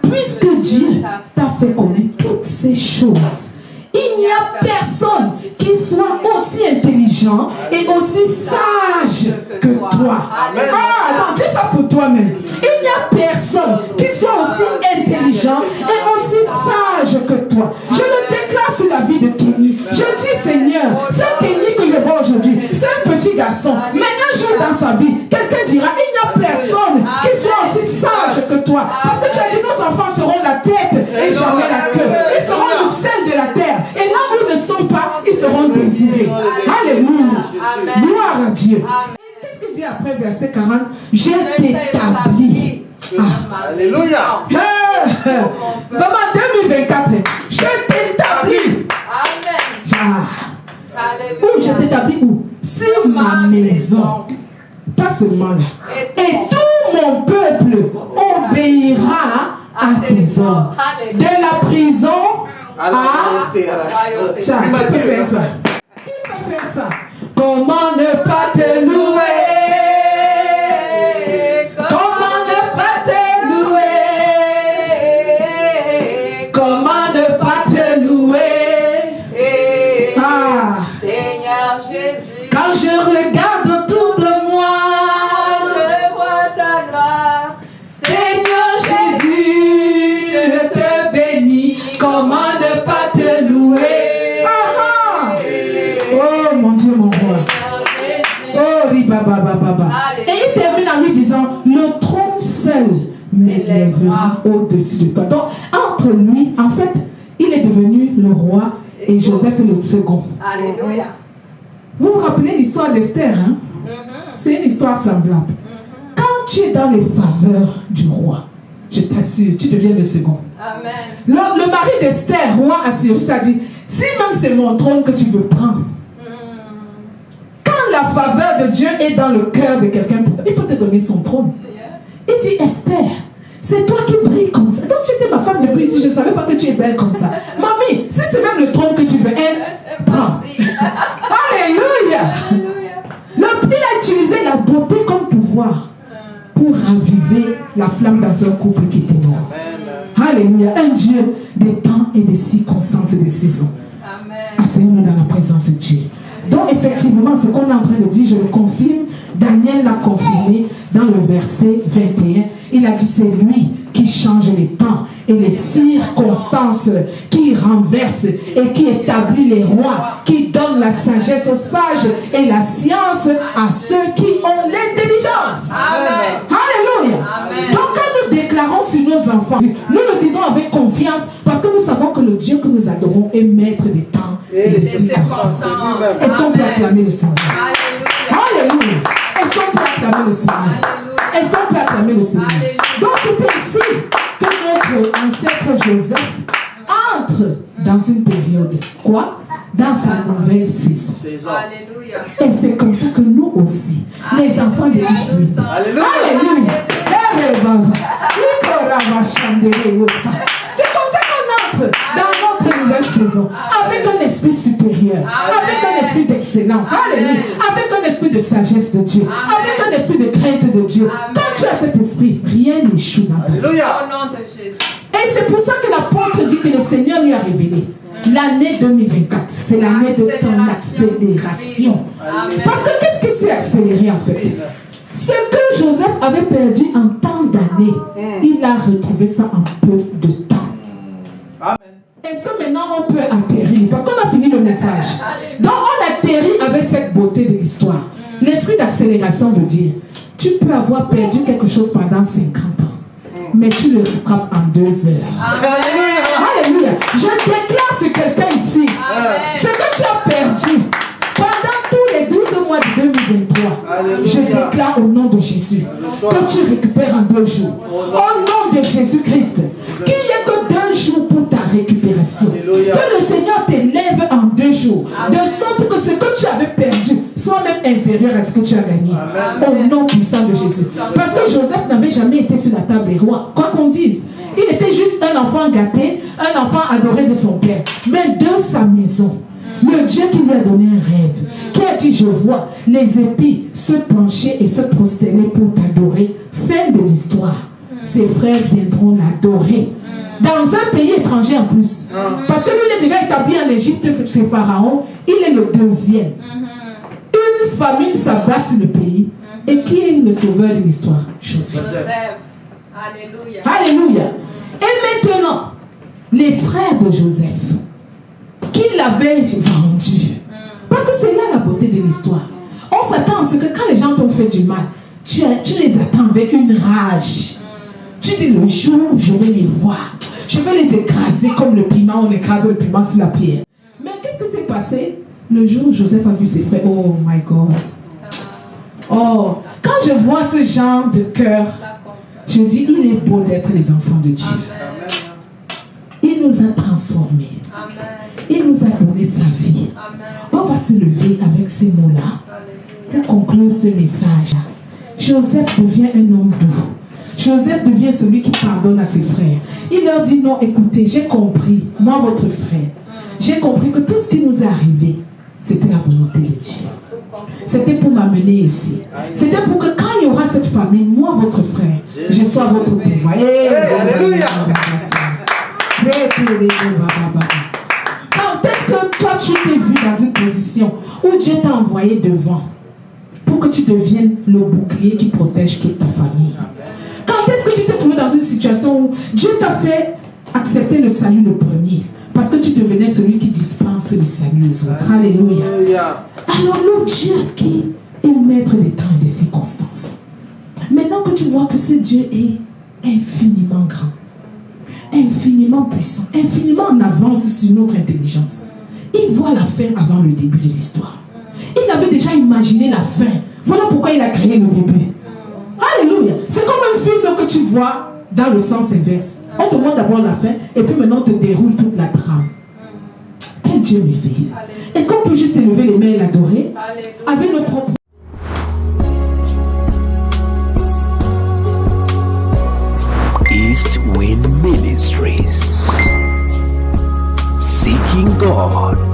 puisque Dieu t'a fait connaître toutes ces choses, il n'y a personne qui soit aussi intelligent et aussi sage que toi. Ah, non, dis ça pour toi-même. Il n'y a personne qui soit aussi intelligent et aussi sage que toi. Je le déclare sur la vie de Kenny. Je dis, Seigneur, ce Kenny que je vois aujourd'hui, c'est un petit garçon. Mais un jour dans sa vie, quelqu'un dira, il n'y a personne qui soit aussi sage que toi. Parce que tu as dit, nos enfants seront la tête et jamais la queue. Ils seront le sel de la terre. Et là où ils ne sont pas, ils seront désirés. Alléluia. Gloire à Dieu. Qu'est-ce qu'il dit après verset 40? Je t'établis. Alléluia. Vraiment 2024. Je t'établis. Amen. Où je t'établis où? Sur ma maison. Pas seulement là. Et tout mon peuple obéira à tes ordres. De la prison à... Tiens, qui peut faire ça? Qui peut faire ça? Comment ne pas te louer? Comment ne pas te louer? Comment ne pas te louer? Ah, Seigneur Jésus, quand je regarde autour de moi, je vois ta gloire. Seigneur Jésus, je te bénis. Comment ne pas te louer? Ah, ah. Oh mon Dieu, mon roi. Oh, ribabababa. Et il termine en lui disant, le trône seul m'élèvera au-dessus de toi. Donc, entre lui, en fait, il est devenu le roi et Joseph est le second. Alléluia. Vous vous rappelez l'histoire d'Esther, hein? C'est une histoire semblable. Quand tu es dans les faveurs du roi, je t'assure, tu deviens le second. Amen. Le mari d'Esther, roi Assyrus, a dit, si même c'est mon trône que tu veux prendre, quand la faveur de Dieu est dans le cœur de quelqu'un, il peut te donner son trône. Il dit, Esther, c'est toi qui brilles comme ça. Donc tu étais ma femme depuis ici, je ne savais pas que tu es belle comme ça. Mamie, si c'est même le trône que tu veux, prends. Alléluia. Il a utilisé la beauté comme pouvoir pour raviver la flamme dans un couple qui était mort. Alléluia. Un Dieu des temps et des circonstances et des saisons. Asseyons-nous dans la présence de Dieu. Donc effectivement, ce qu'on est en train de dire, je le confirme, Daniel l'a confirmé dans le verset 21. Il a dit, c'est lui qui change les temps et les circonstances, qui renverse et qui établit les rois, qui donne la sagesse aux sages et la science à ceux qui ont l'intelligence. Amen. Alléluia. Amen. Donc quand nous déclarons sur nos enfants, nous le disons avec confiance parce que nous savons que le Dieu que nous adorons est maître des temps et des circonstances. Est-ce qu'on peut acclamer le Seigneur? Alléluia. Est-ce qu'on peut acclamer le Seigneur? Est-ce qu'on peut acclamer le Seigneur? Donc c'est ici que notre ancêtre Joseph entre dans une période. Quoi? Dans sa nouvelle saison. Alléluia. Et c'est comme ça que nous aussi, les enfants de l'Israël. Alléluia. Alléluia. C'est comme ça qu'on entre dans notre nouvelle saison. Avec un esprit supérieur. Avec un esprit d'excellence. Alléluia. Avec un esprit de sagesse de Dieu. Avec un esprit de crainte de Dieu. Quand tu as cet esprit, rien n'échoue dans ta vie. Alléluia. Au nom de Jésus. Et c'est pour ça que l'apôtre dit que le Seigneur lui a révélé. L'année 2024, c'est l'année de ton accélération. Amen. Parce que qu'est-ce qui s'est accéléré en fait? Ce que Joseph avait perdu en tant d'années, il a retrouvé ça en peu de temps. Amen. Est-ce que maintenant on peut atterrir? Parce qu'on a fini le message. Donc on atterrit avec cette beauté de l'histoire. L'esprit d'accélération veut dire, tu peux avoir perdu quelque chose pendant 50 ans, mais tu le rattrapes en 2 heures. Alléluia. Je déclare sur quelqu'un ici, ce que tu as perdu pendant tous les 12 mois de 2023, je déclare au nom de Jésus que tu récupères en 2 jours. Au nom de Jésus-Christ, qu'il n'y ait que 2 jours pour ta récupération. Que le Seigneur t'élève en 2 jours, de sorte que ce que tu avais perdu soit même inférieur à ce que tu as gagné. Au nom puissant de Jésus. Parce que Joseph n'avait jamais été sur la table des rois. Quoi qu'on dise. Il était juste un enfant gâté, un enfant adoré de son père. Mais de sa maison, le Dieu qui lui a donné un rêve, qui a dit, je vois les épis se pencher et se prosterner pour t'adorer. Fin de l'histoire. Ses frères viendront l'adorer. Dans un pays étranger en plus. Parce que lui, il est déjà établi en Égypte chez Pharaon. Il est le deuxième. Une famine s'abat sur le pays. Et qui est le sauveur de l'histoire? Joseph. Alléluia. Alléluia. Et maintenant, les frères de Joseph, qui l'avaient vendu. Parce que c'est là la beauté de l'histoire. On s'attend à ce que quand les gens t'ont fait du mal, tu les attends avec une rage. Tu dis, le jour où je vais les voir, je vais les écraser comme le piment, on écrase le piment sur la pierre. Mais qu'est-ce qui s'est passé le jour où Joseph a vu ses frères? Oh my God. Oh, quand je vois ce genre de cœur, je dis, il est beau d'être les enfants de Dieu. Il nous a transformés. Il nous a donné sa vie. On va se lever avec ces mots-là pour conclure ce message. Joseph devient un homme doux. Joseph devient celui qui pardonne à ses frères. Il leur dit, non, écoutez, j'ai compris, moi votre frère, j'ai compris que tout ce qui nous est arrivé, c'était la volonté de Dieu. C'était pour m'amener ici. C'était pour que quand il y aura cette famine, moi votre frère, je sois votre pourvoyeur. Alléluia. Quand est-ce que toi tu t'es vu dans une position où Dieu t'a envoyé devant pour que tu deviennes le bouclier qui protège toute ta famille? Quand est-ce que tu t'es trouvé dans une situation où Dieu t'a fait accepter le salut le premier? Parce que tu devenais celui qui dispense le salut aux autres. Alléluia. Alors le Dieu qui est maître des temps et des circonstances. Maintenant que tu vois que ce Dieu est infiniment grand, infiniment puissant, infiniment en avance sur notre intelligence, il voit la fin avant le début de l'histoire. Il avait déjà imaginé la fin. Voilà pourquoi il a créé le début. Alléluia. C'est comme un film que tu vois dans le sens inverse. On te montre d'abord la fin et puis maintenant on te déroule toute la trame. Quel Dieu merveilleux. Est-ce qu'on peut juste élever les mains et l'adorer avec notre propre... East Wind Ministries. Seeking God.